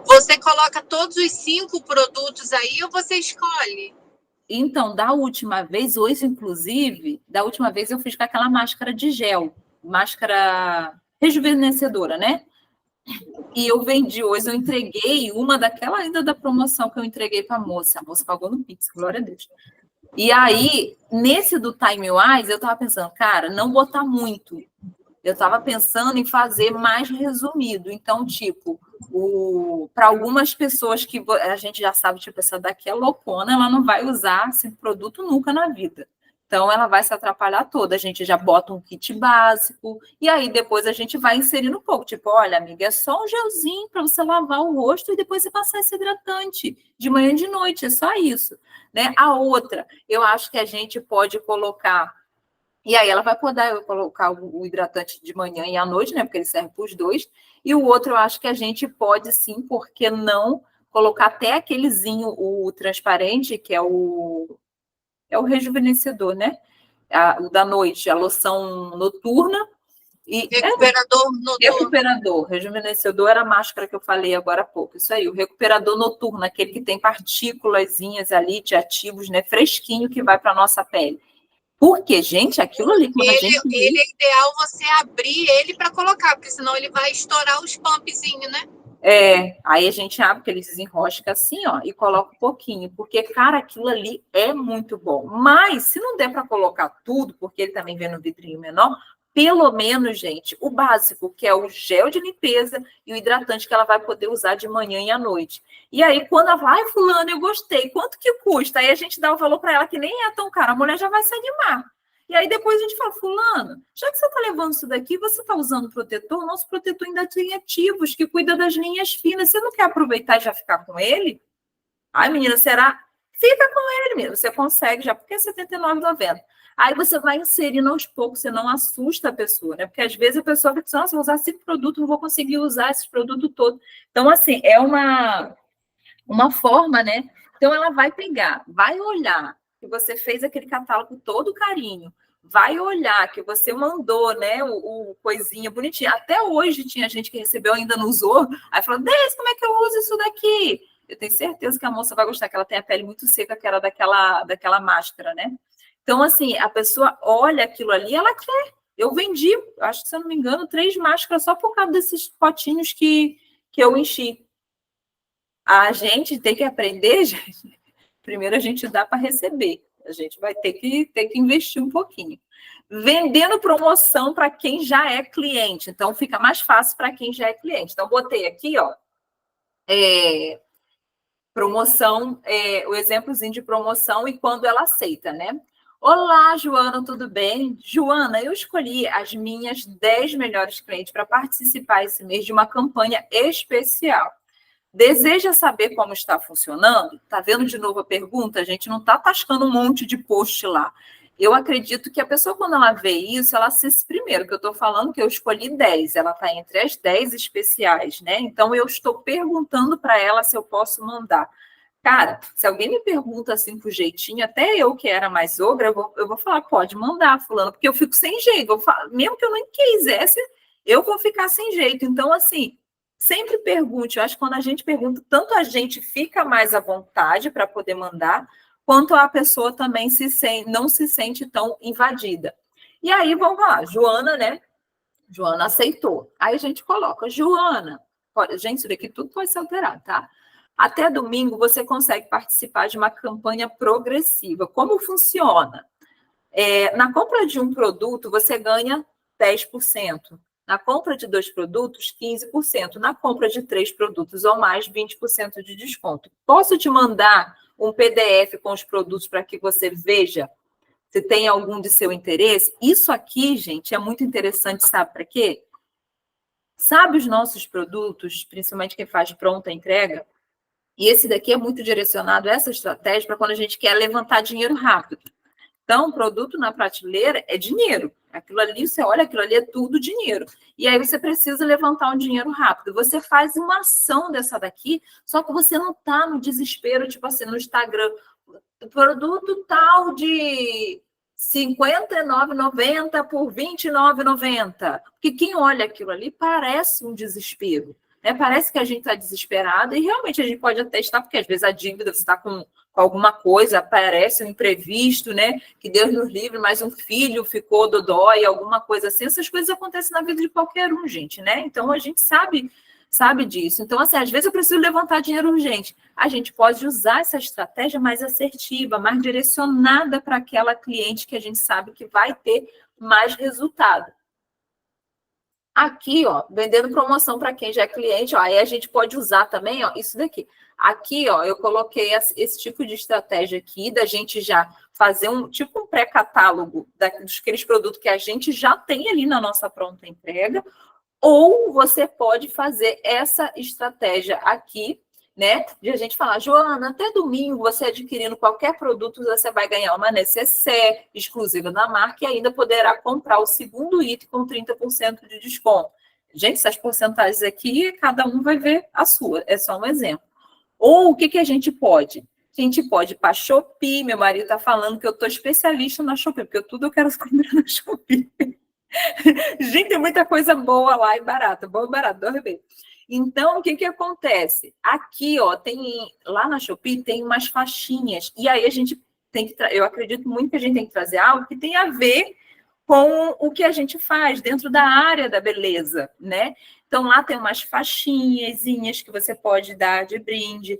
Você coloca todos os 5 produtos aí ou você escolhe? Então, da última vez, hoje, inclusive, da última vez eu fiz com aquela máscara de gel, máscara rejuvenescedora, né? E eu vendi hoje, eu entreguei uma daquela ainda da promoção que eu entreguei para a moça. A moça pagou no Pix, glória a Deus. E aí, nesse do Timewise, eu estava pensando, cara, não botar muito. Eu estava pensando em fazer mais resumido. Então, tipo, para algumas pessoas que a gente já sabe, tipo, essa daqui é loucona, ela não vai usar esse produto nunca na vida. Então, ela vai se atrapalhar toda. A gente já bota um kit básico, e aí depois a gente vai inserindo um pouco. Tipo, olha, amiga, é só um gelzinho para você lavar o rosto e depois você passar esse hidratante de manhã e de noite, é só isso. Né? A outra, eu acho que a gente pode colocar. E aí ela vai poder colocar o hidratante de manhã e à noite, né? Porque ele serve para os dois. E o outro, eu acho que a gente pode sim, porque não colocar até aquelezinho, o transparente, que é o rejuvenescedor, né? O da noite, a loção noturna. E recuperador noturno. Recuperador. Rejuvenescedor era a máscara que eu falei agora há pouco. Isso aí, o recuperador noturno, aquele que tem partículas ali de ativos, né? Fresquinho, que vai para a nossa pele. Porque, gente, aquilo ali, quando a gente... Ele é ideal você abrir ele para colocar, porque senão ele vai estourar os pumpzinhos, né? Aí a gente abre, porque ele desenrosca assim, ó, e coloca um pouquinho, porque, cara, aquilo ali é muito bom. Mas, se não der para colocar tudo, porque ele também vem no vidrinho menor, pelo menos, gente, o básico, que é o gel de limpeza e o hidratante que ela vai poder usar de manhã e à noite. E aí, quando ela vai, fulano, eu gostei, quanto que custa? Aí a gente dá o valor para ela que nem é tão caro, a mulher já vai se animar. E aí depois a gente fala, fulano, já que você está levando isso daqui, você está usando protetor? O nosso protetor ainda tem ativos, que cuida das linhas finas. Você não quer aproveitar e já ficar com ele? Ai, menina, será? Fica com ele mesmo, você consegue já, porque é R$ 79,90. Aí você vai inserindo aos poucos, você não assusta a pessoa, né? Porque às vezes a pessoa fica assim, nossa, vou usar 5 produtos, não vou conseguir usar esses produtos todos. Então, assim, é uma forma, né? Então, ela vai pegar, vai olhar que você fez aquele catálogo com todo carinho, vai olhar que você mandou, né, o coisinha bonitinha. Até hoje tinha gente que recebeu, ainda não usou, aí falou, Deise, como é que eu uso isso daqui? Eu tenho certeza que a moça vai gostar, que ela tem a pele muito seca, que era daquela máscara, né? Então, assim, a pessoa olha aquilo ali, ela quer. Eu vendi, acho que, se eu não me engano, 3 máscaras só por causa desses potinhos que eu enchi. A gente tem que aprender, gente. Primeiro a gente dá para receber. A gente vai ter que investir um pouquinho. Vendendo promoção para quem já é cliente. Então, fica mais fácil para quem já é cliente. Então, botei aqui, ó, promoção, o exemplozinho de promoção e quando ela aceita, né? Olá, Joana, tudo bem? Joana, eu escolhi as minhas 10 melhores clientes para participar esse mês de uma campanha especial. Deseja saber como está funcionando? Está vendo de novo a pergunta? A gente não está tascando um monte de post lá. Eu acredito que a pessoa, quando ela vê isso, ela assiste primeiro, que eu estou falando que eu escolhi 10, ela está entre as 10 especiais, né? Então, eu estou perguntando para ela se eu posso mandar. Cara, se alguém me pergunta assim com jeitinho, até eu que era mais ogra, eu vou falar, pode mandar, fulano, porque eu fico sem jeito. Mesmo que eu nem quisesse, eu vou ficar sem jeito. Então, assim, sempre pergunte. Eu acho que quando a gente pergunta, tanto a gente fica mais à vontade para poder mandar, quanto a pessoa também não se sente tão invadida. E aí, vamos lá, Joana, né? Joana aceitou. Aí a gente coloca, Joana, gente, isso daqui tudo pode ser alterado, tá? Até domingo você consegue participar de uma campanha progressiva. Como funciona? Na compra de um produto, você ganha 10%. Na compra de 2 produtos, 15%. Na compra de 3 produtos ou mais, 20% de desconto. Posso te mandar um PDF com os produtos para que você veja se tem algum de seu interesse? Isso aqui, gente, é muito interessante, sabe para quê? Sabe os nossos produtos, principalmente quem faz pronta entrega? E esse daqui é muito direcionado a essa estratégia para quando a gente quer levantar dinheiro rápido. Então, produto na prateleira é dinheiro. Aquilo ali, você olha, aquilo ali é tudo dinheiro. E aí você precisa levantar um dinheiro rápido. Você faz uma ação dessa daqui, só que você não está no desespero, tipo assim, no Instagram. O produto tal de R$ 59,90 por R$ 29,90. Porque quem olha aquilo ali parece um desespero. Né? Parece que a gente está desesperado e realmente a gente pode até estar, porque às vezes a dívida você está com alguma coisa, aparece um imprevisto, né? Que Deus nos livre, mas um filho ficou dodói, alguma coisa assim. Essas coisas acontecem na vida de qualquer um, gente, né? Então a gente sabe disso. Então, assim, às vezes eu preciso levantar dinheiro urgente. A gente pode usar essa estratégia mais assertiva, mais direcionada para aquela cliente que a gente sabe que vai ter mais resultado. Aqui, ó, vendendo promoção para quem já é cliente, ó, aí a gente pode usar também, ó, isso daqui. Aqui, ó, eu coloquei esse tipo de estratégia aqui, da gente já fazer um pré-catálogo daqueles produtos que a gente já tem ali na nossa pronta entrega, ou você pode fazer essa estratégia aqui, né? De a gente falar, Joana, até domingo, você adquirindo qualquer produto, você vai ganhar uma necessaire exclusiva da marca e ainda poderá comprar o segundo item com 30% de desconto. Gente, essas porcentagens aqui, cada um vai ver a sua, é só um exemplo. Ou o que a gente pode? A gente pode ir para a Shopee, meu marido está falando que eu estou especialista na Shopee, porque tudo eu quero comprar na Shopee. Gente, tem muita coisa boa lá e barata, bom e barato, do RB. Então, o que acontece? Aqui, ó, lá na Shopee tem umas faixinhas, e aí a gente tem que, eu acredito muito que a gente tem que trazer algo que tenha a ver com o que a gente faz dentro da área da beleza, né? Então, lá tem umas faixinhazinhas que você pode dar de brinde.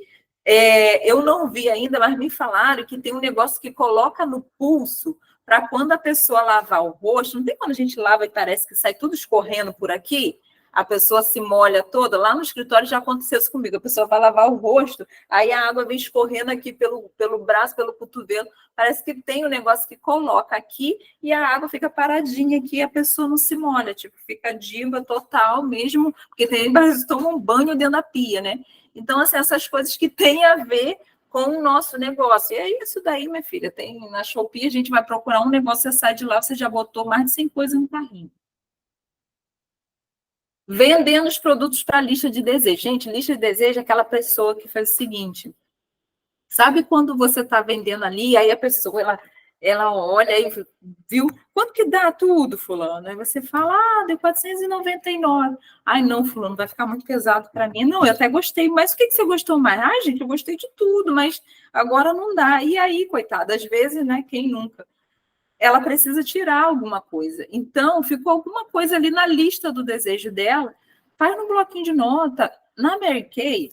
Eu não vi ainda, mas me falaram que tem um negócio que coloca no pulso para quando a pessoa lavar o rosto, não tem quando a gente lava e parece que sai tudo escorrendo por aqui? A pessoa se molha toda. Lá no escritório já aconteceu isso comigo. A pessoa vai lavar o rosto, aí a água vem escorrendo aqui pelo braço, pelo cotovelo. Parece que tem um negócio que coloca aqui e a água fica paradinha aqui e a pessoa não se molha. Tipo, fica diva total mesmo, porque tem gente toma um banho dentro da pia, né? Então, assim, essas coisas que têm a ver com o nosso negócio. E é isso daí, minha filha. Tem na Shopee, a gente vai procurar um negócio, você sai de lá, você já botou mais de 100 coisas no carrinho. Vendendo os produtos para lista de desejo. Gente, lista de desejo é aquela pessoa que faz o seguinte. Sabe quando você está vendendo ali, aí a pessoa, ela olha e viu, quanto que dá tudo, fulano? Aí você fala, deu 499. Ai, não, fulano, vai ficar muito pesado para mim. Não, eu até gostei, mas o que você gostou mais? Ai, gente, eu gostei de tudo, mas agora não dá. E aí, coitada, às vezes, né, quem nunca? Ela precisa tirar alguma coisa. Então, ficou alguma coisa ali na lista do desejo dela, faz no bloquinho de nota. Na Mary Kay,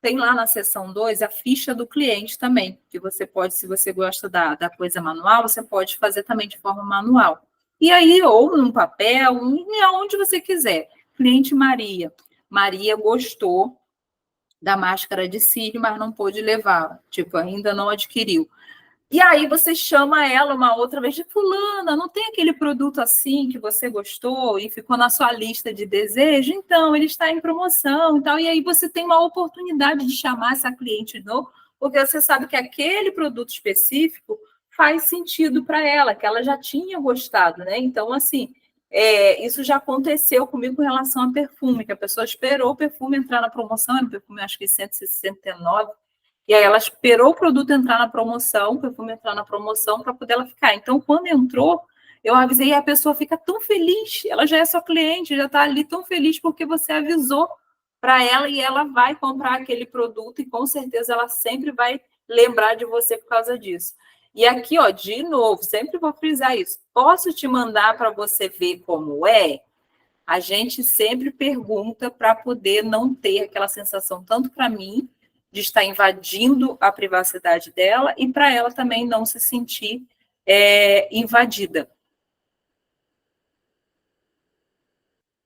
tem lá na seção 2 a ficha do cliente também, que você pode, se você gosta da coisa manual, você pode fazer também de forma manual. E aí, ou num papel, aonde você quiser. Cliente Maria. Maria gostou da máscara de cílio, mas não pôde levar. Tipo, ainda não adquiriu. E aí você chama ela uma outra vez de fulana, não tem aquele produto assim que você gostou e ficou na sua lista de desejo? Então, ele está em promoção e tal. E aí você tem uma oportunidade de chamar essa cliente de novo, porque você sabe que aquele produto específico faz sentido para ela, que ela já tinha gostado, né? Então, assim, isso já aconteceu comigo com relação a perfume, que a pessoa esperou o perfume entrar na promoção, era um perfume acho que 169, e aí ela esperou o produto entrar na promoção, o perfume entrar na promoção, para poder ela ficar. Então, quando entrou, eu avisei e a pessoa fica tão feliz, ela já é sua cliente, já está ali tão feliz porque você avisou para ela e ela vai comprar aquele produto e com certeza ela sempre vai lembrar de você por causa disso. E aqui, ó, de novo, sempre vou frisar isso. Posso te mandar para você ver como é? A gente sempre pergunta para poder não ter aquela sensação, tanto para mim, de estar invadindo a privacidade dela, e para ela também não se sentir invadida.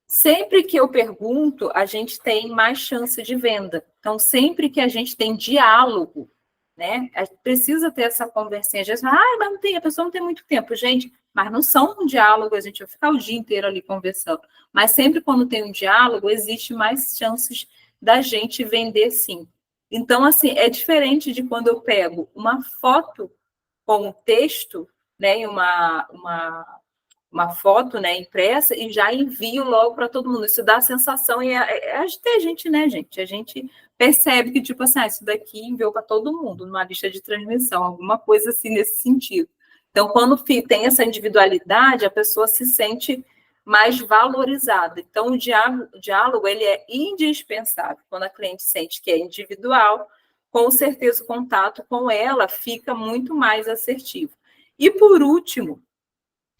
Sempre que eu pergunto, a gente tem mais chance de venda. Então, sempre que a gente tem diálogo, né? Precisa ter essa conversinha. A gente fala, mas não tem, a pessoa não tem muito tempo. Gente, mas não são um diálogo, a gente vai ficar o dia inteiro ali conversando. Mas sempre quando tem um diálogo, existe mais chances da gente vender sim. Então, assim, é diferente de quando eu pego uma foto com um texto, né, uma foto, né, impressa e já envio logo para todo mundo. Isso dá a sensação, e até a gente, né, gente? A gente percebe que, tipo assim, isso daqui enviou para todo mundo, numa lista de transmissão, alguma coisa assim nesse sentido. Então, quando tem essa individualidade, a pessoa se sente mais valorizada. Então, o diálogo ele é indispensável. Quando a cliente sente que é individual, com certeza o contato com ela fica muito mais assertivo. E, por último,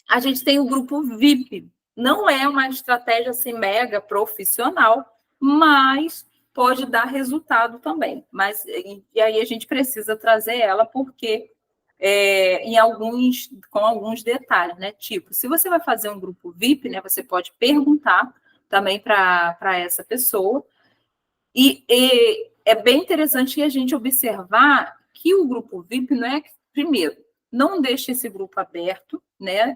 a gente tem o grupo VIP. Não é uma estratégia assim mega profissional, mas pode dar resultado também. Mas e aí a gente precisa trazer ela porque com alguns detalhes, né? Tipo, se você vai fazer um grupo VIP, né? Você pode perguntar também para essa pessoa. E é bem interessante a gente observar que o grupo VIP não é, primeiro, não deixe esse grupo aberto, né?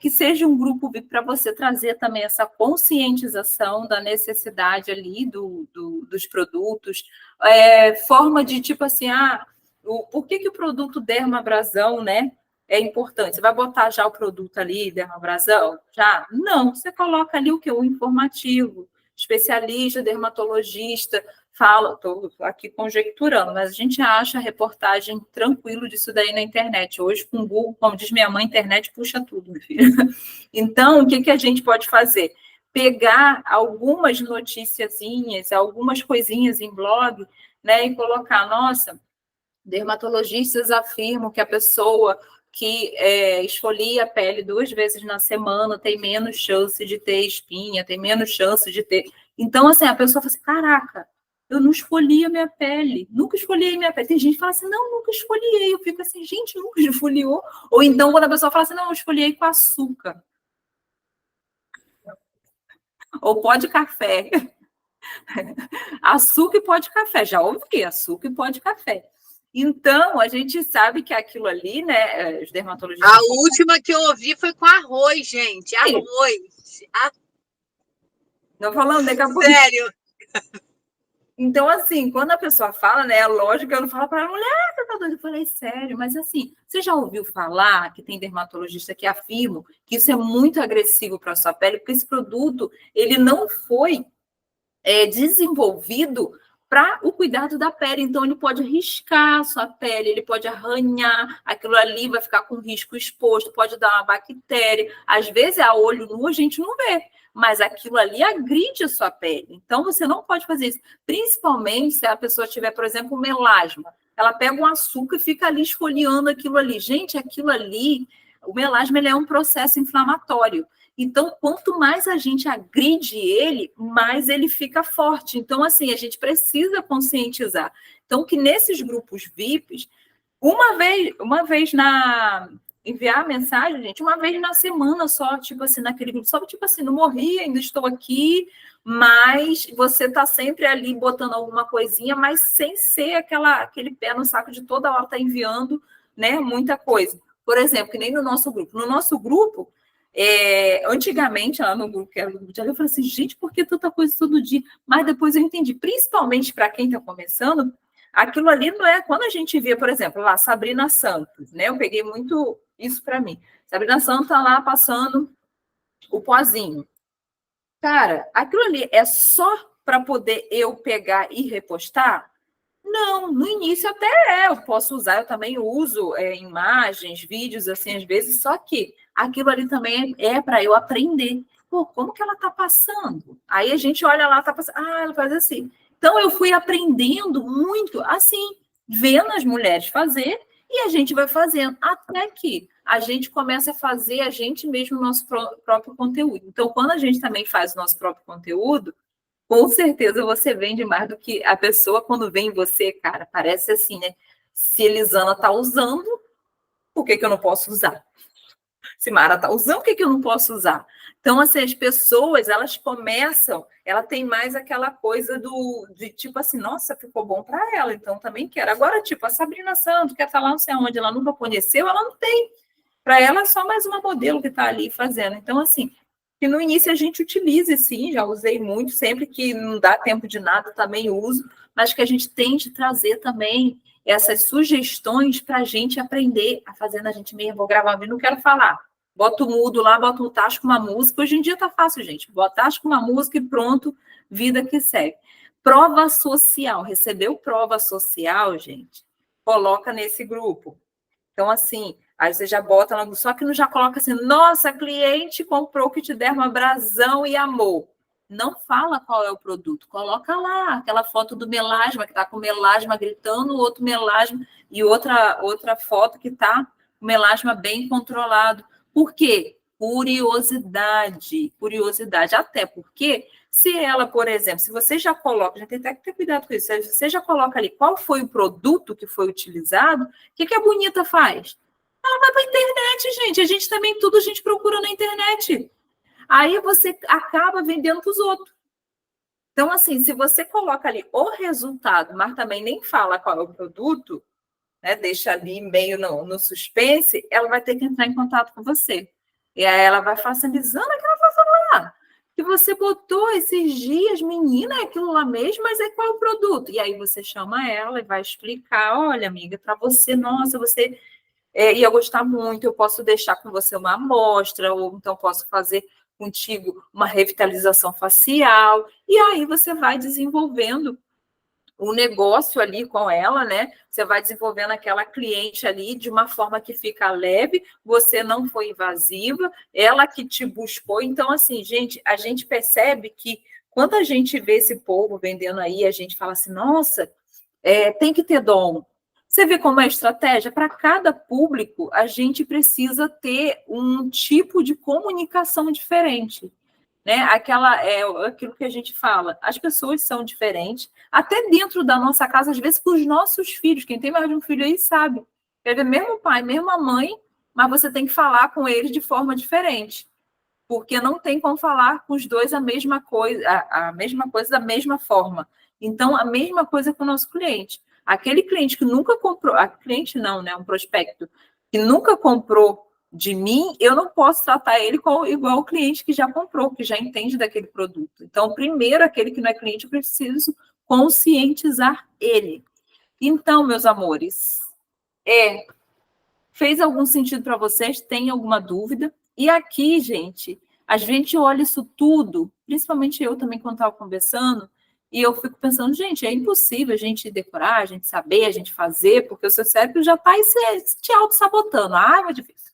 Que seja um grupo VIP para você trazer também essa conscientização da necessidade ali dos produtos, forma de tipo assim, por que o produto dermabrasão, né, é importante? Você vai botar já o produto ali, dermabrasão? Já? Não, você coloca ali o que? O informativo, especialista, dermatologista, fala, estou aqui conjecturando, mas a gente acha a reportagem tranquilo disso daí na internet. Hoje, com o Google, como diz minha mãe, internet puxa tudo, meu filho. Então, o que a gente pode fazer? Pegar algumas noticiazinhas, algumas coisinhas em blog, né, e colocar, nossa, dermatologistas afirmam que a pessoa que esfolia a pele 2 vezes na semana tem menos chance de ter espinha, tem menos chance de ter... Então, assim, a pessoa fala assim, caraca, Eu não esfoliei a minha pele, nunca esfoliei minha pele. Tem gente que fala assim, não, nunca esfoliei. Eu fico assim, gente, nunca esfoliou. Ou então, quando a pessoa fala assim, não, eu esfoliei com açúcar. Ou pó de café. Açúcar e pó de café. Já ouvi, açúcar e pó de café. Então, a gente sabe que aquilo ali, né, os dermatologistas... A última que eu ouvi foi com arroz, gente. Arroz. Não falando, daqui a pouco... Sério. Então, assim, quando a pessoa fala, né, é lógico que eu não falo para a mulher, você tá doido? Eu falei, sério, mas assim, você já ouviu falar que tem dermatologista que afirmam que isso é muito agressivo para a sua pele, porque esse produto, ele não foi desenvolvido para o cuidado da pele, então ele pode riscar a sua pele, ele pode arranhar, aquilo ali vai ficar com risco exposto, pode dar uma bactéria, às vezes a olho nu a gente não vê, mas aquilo ali agride a sua pele, então você não pode fazer isso, principalmente se a pessoa tiver, por exemplo, melasma, ela pega um açúcar e fica ali esfoliando aquilo ali, gente, aquilo ali, o melasma ele é um processo inflamatório, então, quanto mais a gente agride ele, mais ele fica forte. Então, assim, a gente precisa conscientizar. Então, que nesses grupos VIPs, uma vez enviar a mensagem, gente, uma vez na semana só, tipo assim, naquele grupo, só tipo assim, não morri, ainda estou aqui, mas você está sempre ali botando alguma coisinha, mas sem ser aquele pé no saco de toda hora tá enviando, né, muita coisa. Por exemplo, que nem no nosso grupo. No nosso grupo, antigamente, lá no grupo, que era o grupo de eu falei assim, gente, por que tanta coisa todo dia? Mas depois eu entendi, principalmente para quem está começando, aquilo ali não é... Quando a gente via, por exemplo, lá, Sabrina Santos, né? Eu peguei muito isso para mim. Sabrina Santos está lá passando o pozinho. Cara, aquilo ali é só para poder eu pegar e repostar? Não, no início até eu posso usar, eu também uso imagens, vídeos, assim, às vezes, só que aquilo ali também é para eu aprender. Pô, como que ela está passando? Aí a gente olha lá, está passando, ela faz assim. Então, eu fui aprendendo muito, assim, vendo as mulheres fazer, e a gente vai fazendo, até que a gente começa a fazer a gente mesmo o nosso próprio conteúdo. Então, quando a gente também faz o nosso próprio conteúdo, com certeza você vende mais do que a pessoa quando vem em você, cara. Parece assim, né? Se Elisana tá usando, por que eu não posso usar? Se Mara tá usando, por que eu não posso usar? Então, assim, as pessoas, elas começam, ela tem mais aquela coisa de tipo assim, nossa, ficou bom para ela, então também quero. Agora, tipo, a Sabrina Santos, quer estar lá não sei onde, ela nunca conheceu, ela não tem. Para ela é só mais uma modelo que está ali fazendo. Então, assim, que no início a gente utilize, sim, já usei muito, sempre que não dá tempo de nada, também uso, mas que a gente tente trazer também essas sugestões para a gente aprender a fazer na gente mesmo. Vou gravar um vídeo, não quero falar. Bota o mudo lá, bota um tacho com uma música. Hoje em dia tá fácil, gente. Bota tacho com uma música e pronto, vida que segue. Prova social. Recebeu prova social, gente? Coloca nesse grupo. Então, assim, aí você já bota lá, só que não já coloca assim, nossa, cliente comprou kit derma brasão e amor. Não fala qual é o produto, coloca lá aquela foto do melasma, que está com melasma gritando, outro melasma, e outra foto que está com melasma bem controlado. Por quê? Curiosidade, até porque se ela, por exemplo, se você já coloca, já tem até que ter cuidado com isso, se você já coloca ali qual foi o produto que foi utilizado, o que a bonita faz? Ela vai para a internet, gente. A gente também, tudo a gente procura na internet. Aí você acaba vendendo para os outros. Então, assim, se você coloca ali o resultado, mas também nem fala qual é o produto, né, deixa ali meio no suspense, ela vai ter que entrar em contato com você. E aí ela vai falar assim, Elisana, aquela foto lá que você botou esses dias, menina, é aquilo lá mesmo, mas é qual é o produto? E aí você chama ela e vai explicar, olha, amiga, para você, nossa, você ia gostar muito, eu posso deixar com você uma amostra, ou então posso fazer contigo uma revitalização facial, e aí você vai desenvolvendo o negócio ali com ela, né? Você vai desenvolvendo aquela cliente ali de uma forma que fica leve, você não foi invasiva, ela que te buscou. Então, assim, gente, a gente percebe que quando a gente vê esse povo vendendo aí, a gente fala assim, nossa, tem que ter dom. Você vê como é a estratégia? Para cada público, a gente precisa ter um tipo de comunicação diferente. né? Aquilo que a gente fala, as pessoas são diferentes, até dentro da nossa casa, às vezes, com os nossos filhos. Quem tem mais de um filho aí sabe. Quer ver, mesmo pai, mesma mãe, mas você tem que falar com eles de forma diferente, porque não tem como falar com os dois a mesma coisa, a mesma coisa da mesma forma. Então, a mesma coisa com o nosso cliente. Aquele cliente que nunca comprou, cliente não, né? Um prospecto que nunca comprou de mim, eu não posso tratar ele igual o cliente que já comprou, que já entende daquele produto. Então, primeiro, aquele que não é cliente, eu preciso conscientizar ele. Então, meus amores, fez algum sentido para vocês? Tem alguma dúvida? E aqui, gente, a gente olha isso tudo, principalmente eu também quando estava conversando, e eu fico pensando, gente, é impossível a gente decorar, a gente saber, a gente fazer, porque o seu cérebro já está te auto-sabotando. Ah, é muito difícil.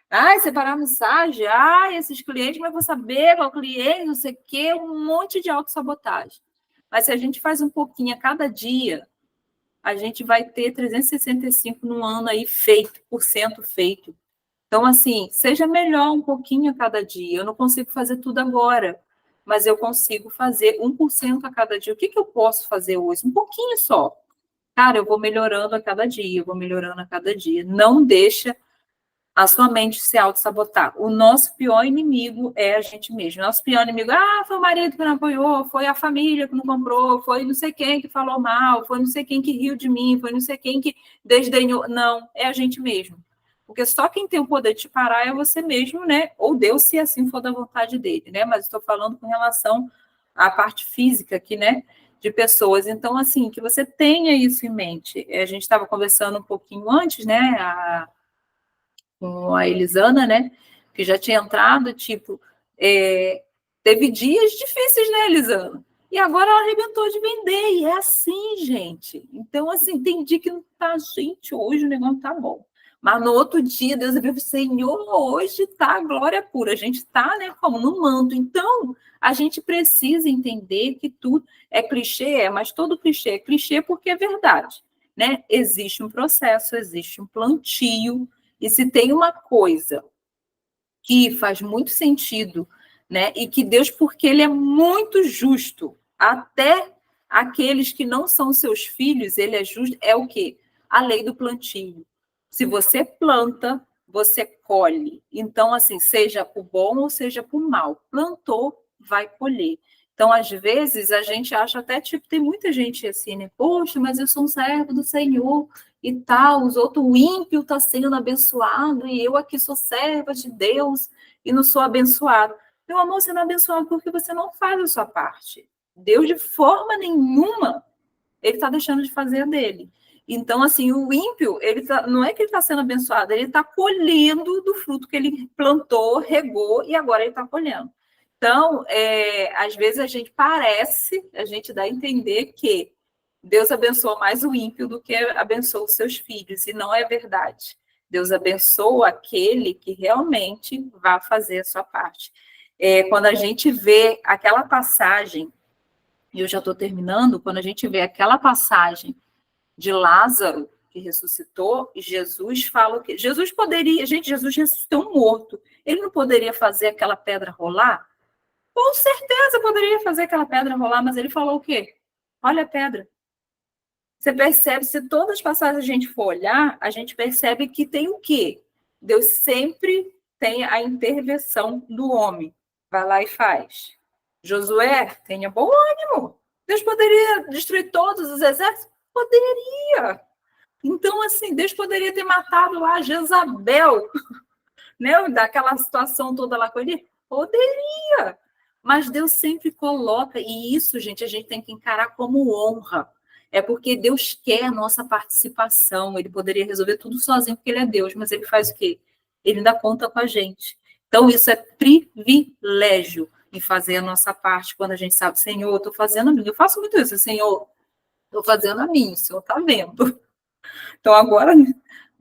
Ah, separar a mensagem. Ah, esses clientes, mas eu vou saber qual cliente, não sei o quê, um monte de auto-sabotagem. Mas se a gente faz um pouquinho a cada dia, a gente vai ter 365 no ano aí por cento feito. Então, assim, seja melhor um pouquinho a cada dia. Eu não consigo fazer tudo agora, mas eu consigo fazer 1% a cada dia. O que eu posso fazer hoje? Um pouquinho só. Cara, eu vou melhorando a cada dia, eu vou melhorando a cada dia. Não deixa a sua mente se auto-sabotar. O nosso pior inimigo é a gente mesmo. Nosso pior inimigo, foi o marido que não apoiou, foi a família que não comprou, foi não sei quem que falou mal, foi não sei quem que riu de mim, foi não sei quem que desdenhou. Não, é a gente mesmo. Porque só quem tem o poder de te parar é você mesmo, né? Ou Deus, se assim for da vontade dele, né? Mas estou falando com relação à parte física aqui, né? De pessoas. Então, assim, que você tenha isso em mente. A gente estava conversando um pouquinho antes, né? Com a Elisana, né? Que já tinha entrado, tipo, teve dias difíceis, né, Elisana? E agora ela arrebentou de vender, e é assim, gente. Então, assim, tem dia que não tá, gente, hoje o negócio tá bom. Mas no outro dia, Deus viu, Senhor, hoje tá glória pura. A gente tá, né, como no manto. Então, a gente precisa entender que tudo é clichê, mas todo clichê é clichê porque é verdade, né? Existe um processo, existe um plantio, e se tem uma coisa que faz muito sentido, né? E que Deus, porque Ele é muito justo, até aqueles que não são seus filhos, Ele é justo, é o quê? A lei do plantio. Se você planta, você colhe. Então, assim, seja por bom ou seja por mal. Plantou, vai colher. Então, às vezes, a gente acha até, tipo, tem muita gente assim, né? Poxa, mas eu sou um servo do Senhor e tal, os outros, o ímpio está sendo abençoado e eu aqui sou serva de Deus e não sou abençoado. Meu amor, você não é abençoado porque você não faz a sua parte. Deus, de forma nenhuma, ele está deixando de fazer a dele. Então, assim, o ímpio, não é que ele está sendo abençoado, ele está colhendo do fruto que ele plantou, regou e agora ele está colhendo. Então, às vezes a gente dá a entender que Deus abençoa mais o ímpio do que abençoa os seus filhos, e não é verdade. Deus abençoa aquele que realmente vai fazer a sua parte. Quando a gente vê aquela passagem, e eu já estou terminando, quando a gente vê aquela passagem de Lázaro, que ressuscitou, e Jesus fala o quê? Jesus ressuscitou um morto. Ele não poderia fazer aquela pedra rolar? Com certeza poderia fazer aquela pedra rolar, mas ele falou o quê? Olha a pedra. Você percebe, se todas as passagens a gente for olhar, a gente percebe que tem o quê? Deus sempre tem a intervenção do homem. Vai lá e faz. Josué, tenha bom ânimo. Deus poderia destruir todos os exércitos? Poderia. Então, assim, Deus poderia ter matado lá Jezabel, né? Daquela situação toda lá com ele? Poderia. Mas Deus sempre coloca, e isso, gente, a gente tem que encarar como honra. É porque Deus quer a nossa participação. Ele poderia resolver tudo sozinho, porque Ele é Deus, mas Ele faz o quê? Ele ainda conta com a gente. Então, isso é privilégio em fazer a nossa parte, quando a gente sabe, Senhor, eu estou fazendo a minha. Eu faço muito isso, Senhor, estou fazendo a minha, o Senhor está vendo. Então, agora,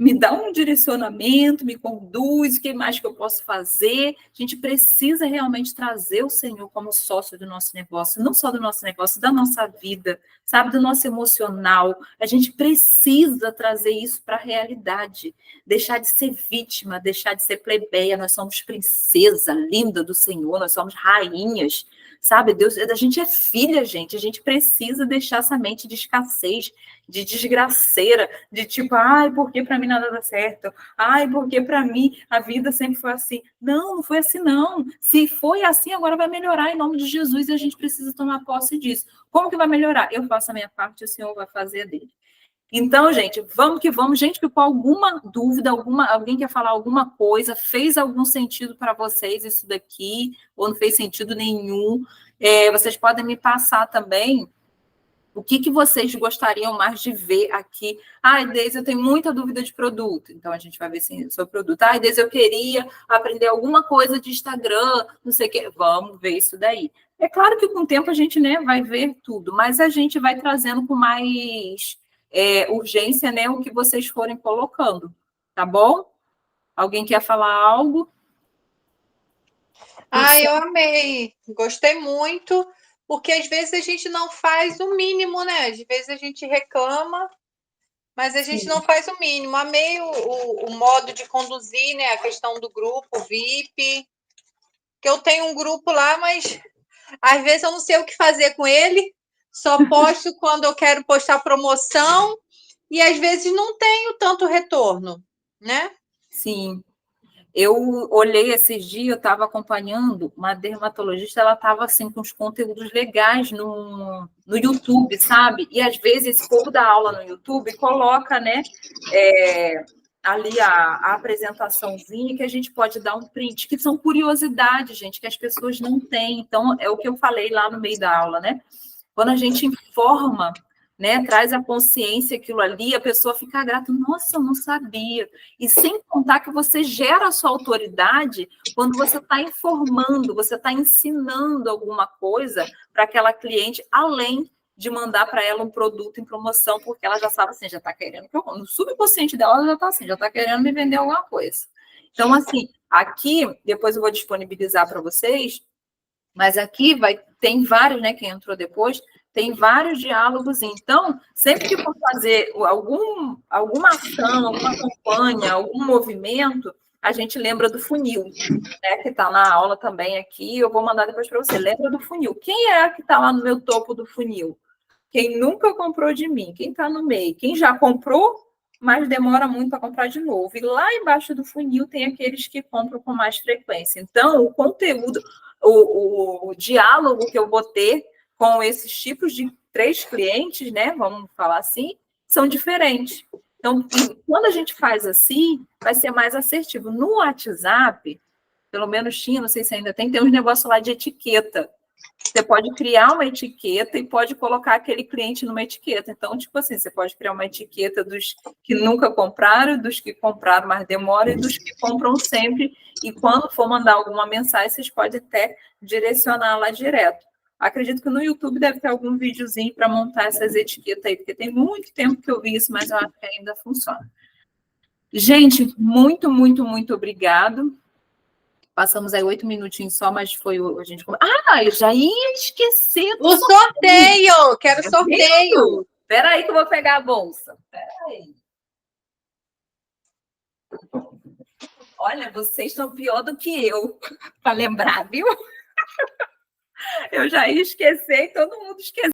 me dá um direcionamento, me conduz, o que mais que eu posso fazer? A gente precisa realmente trazer o Senhor como sócio do nosso negócio, não só do nosso negócio, da nossa vida, sabe, do nosso emocional. A gente precisa trazer isso para a realidade, deixar de ser vítima, deixar de ser plebeia. Nós somos princesa linda do Senhor, nós somos rainhas, sabe? Deus, a gente é filha, gente. A gente precisa deixar essa mente de escassez, de desgraceira, de tipo, ai, porque para mim nada dá certo? Ai, porque para mim a vida sempre foi assim. Não, não foi assim, não. Se foi assim, agora vai melhorar em nome de Jesus e a gente precisa tomar posse disso. Como que vai melhorar? Eu faço a minha parte, o Senhor vai fazer a dele. Então, gente, vamos que vamos. Gente, ficou alguma dúvida, alguém quer falar alguma coisa? Fez algum sentido para vocês isso daqui? Ou não fez sentido nenhum? Vocês podem me passar também o que vocês gostariam mais de ver aqui. Ai, Deise, eu tenho muita dúvida de produto. Então, a gente vai ver sobre produto. Ai, Deise, eu queria aprender alguma coisa de Instagram, não sei o quê. Vamos ver isso daí. É claro que com o tempo a gente, né, vai ver tudo, mas a gente vai trazendo com mais urgência, né, o que vocês forem colocando. Tá bom? Alguém quer falar algo? Eu amei. Gostei muito. Porque às vezes a gente não faz o mínimo, né? Às vezes a gente reclama, mas a gente não faz o mínimo. Amei o modo de conduzir, né? A questão do grupo VIP. Que eu tenho um grupo lá, mas às vezes eu não sei o que fazer com ele. Só posto quando eu quero postar promoção e às vezes não tenho tanto retorno, né? Sim. Eu olhei esses dias, eu estava acompanhando uma dermatologista, ela estava assim com os conteúdos legais no YouTube, sabe? E às vezes esse povo da aula no YouTube coloca, né, ali a apresentaçãozinha que a gente pode dar um print, que são curiosidades, gente, que as pessoas não têm. Então, é o que eu falei lá no meio da aula, né? Quando a gente informa, né, traz a consciência aquilo ali, a pessoa fica grata, nossa, eu não sabia. E sem contar que você gera a sua autoridade quando você está informando, você está ensinando alguma coisa para aquela cliente, além de mandar para ela um produto em promoção, porque ela já sabe assim, já está querendo, no subconsciente dela, ela já está assim, já está querendo me vender alguma coisa. Então, assim, aqui, depois eu vou disponibilizar para vocês, mas aqui tem vários, né, quem entrou depois, tem vários diálogos. Então, sempre que for fazer alguma ação, alguma campanha, algum movimento, a gente lembra do funil, né, que está na aula também aqui. Eu vou mandar depois para você. Lembra do funil. Quem é que está lá no meu topo do funil? Quem nunca comprou de mim? Quem está no meio? Quem já comprou, mas demora muito para comprar de novo. E lá embaixo do funil tem aqueles que compram com mais frequência. Então, o conteúdo, o diálogo que eu vou ter com esses tipos de 3 clientes, né? Vamos falar assim, são diferentes. Então, quando a gente faz assim, vai ser mais assertivo. No WhatsApp, pelo menos tinha, não sei se ainda tem uns negócios lá de etiqueta. Você pode criar uma etiqueta e pode colocar aquele cliente numa etiqueta. Então, tipo assim, você pode criar uma etiqueta dos que nunca compraram, dos que compraram, mas demora, e dos que compram sempre. E quando for mandar alguma mensagem, vocês podem até direcionar lá direto. Acredito que no YouTube deve ter algum videozinho para montar essas etiquetas aí, porque tem muito tempo que eu vi isso, mas eu acho que ainda funciona. Gente, muito, muito, muito obrigado. Passamos aí 8 minutinhos só, mas foi a gente. Eu já ia esquecer do sorteio! Quero sorteio! Espera aí que eu vou pegar a bolsa. Espera aí. Olha, vocês estão pior do que eu para lembrar, viu? Eu já ia esquecer e todo mundo esqueceu.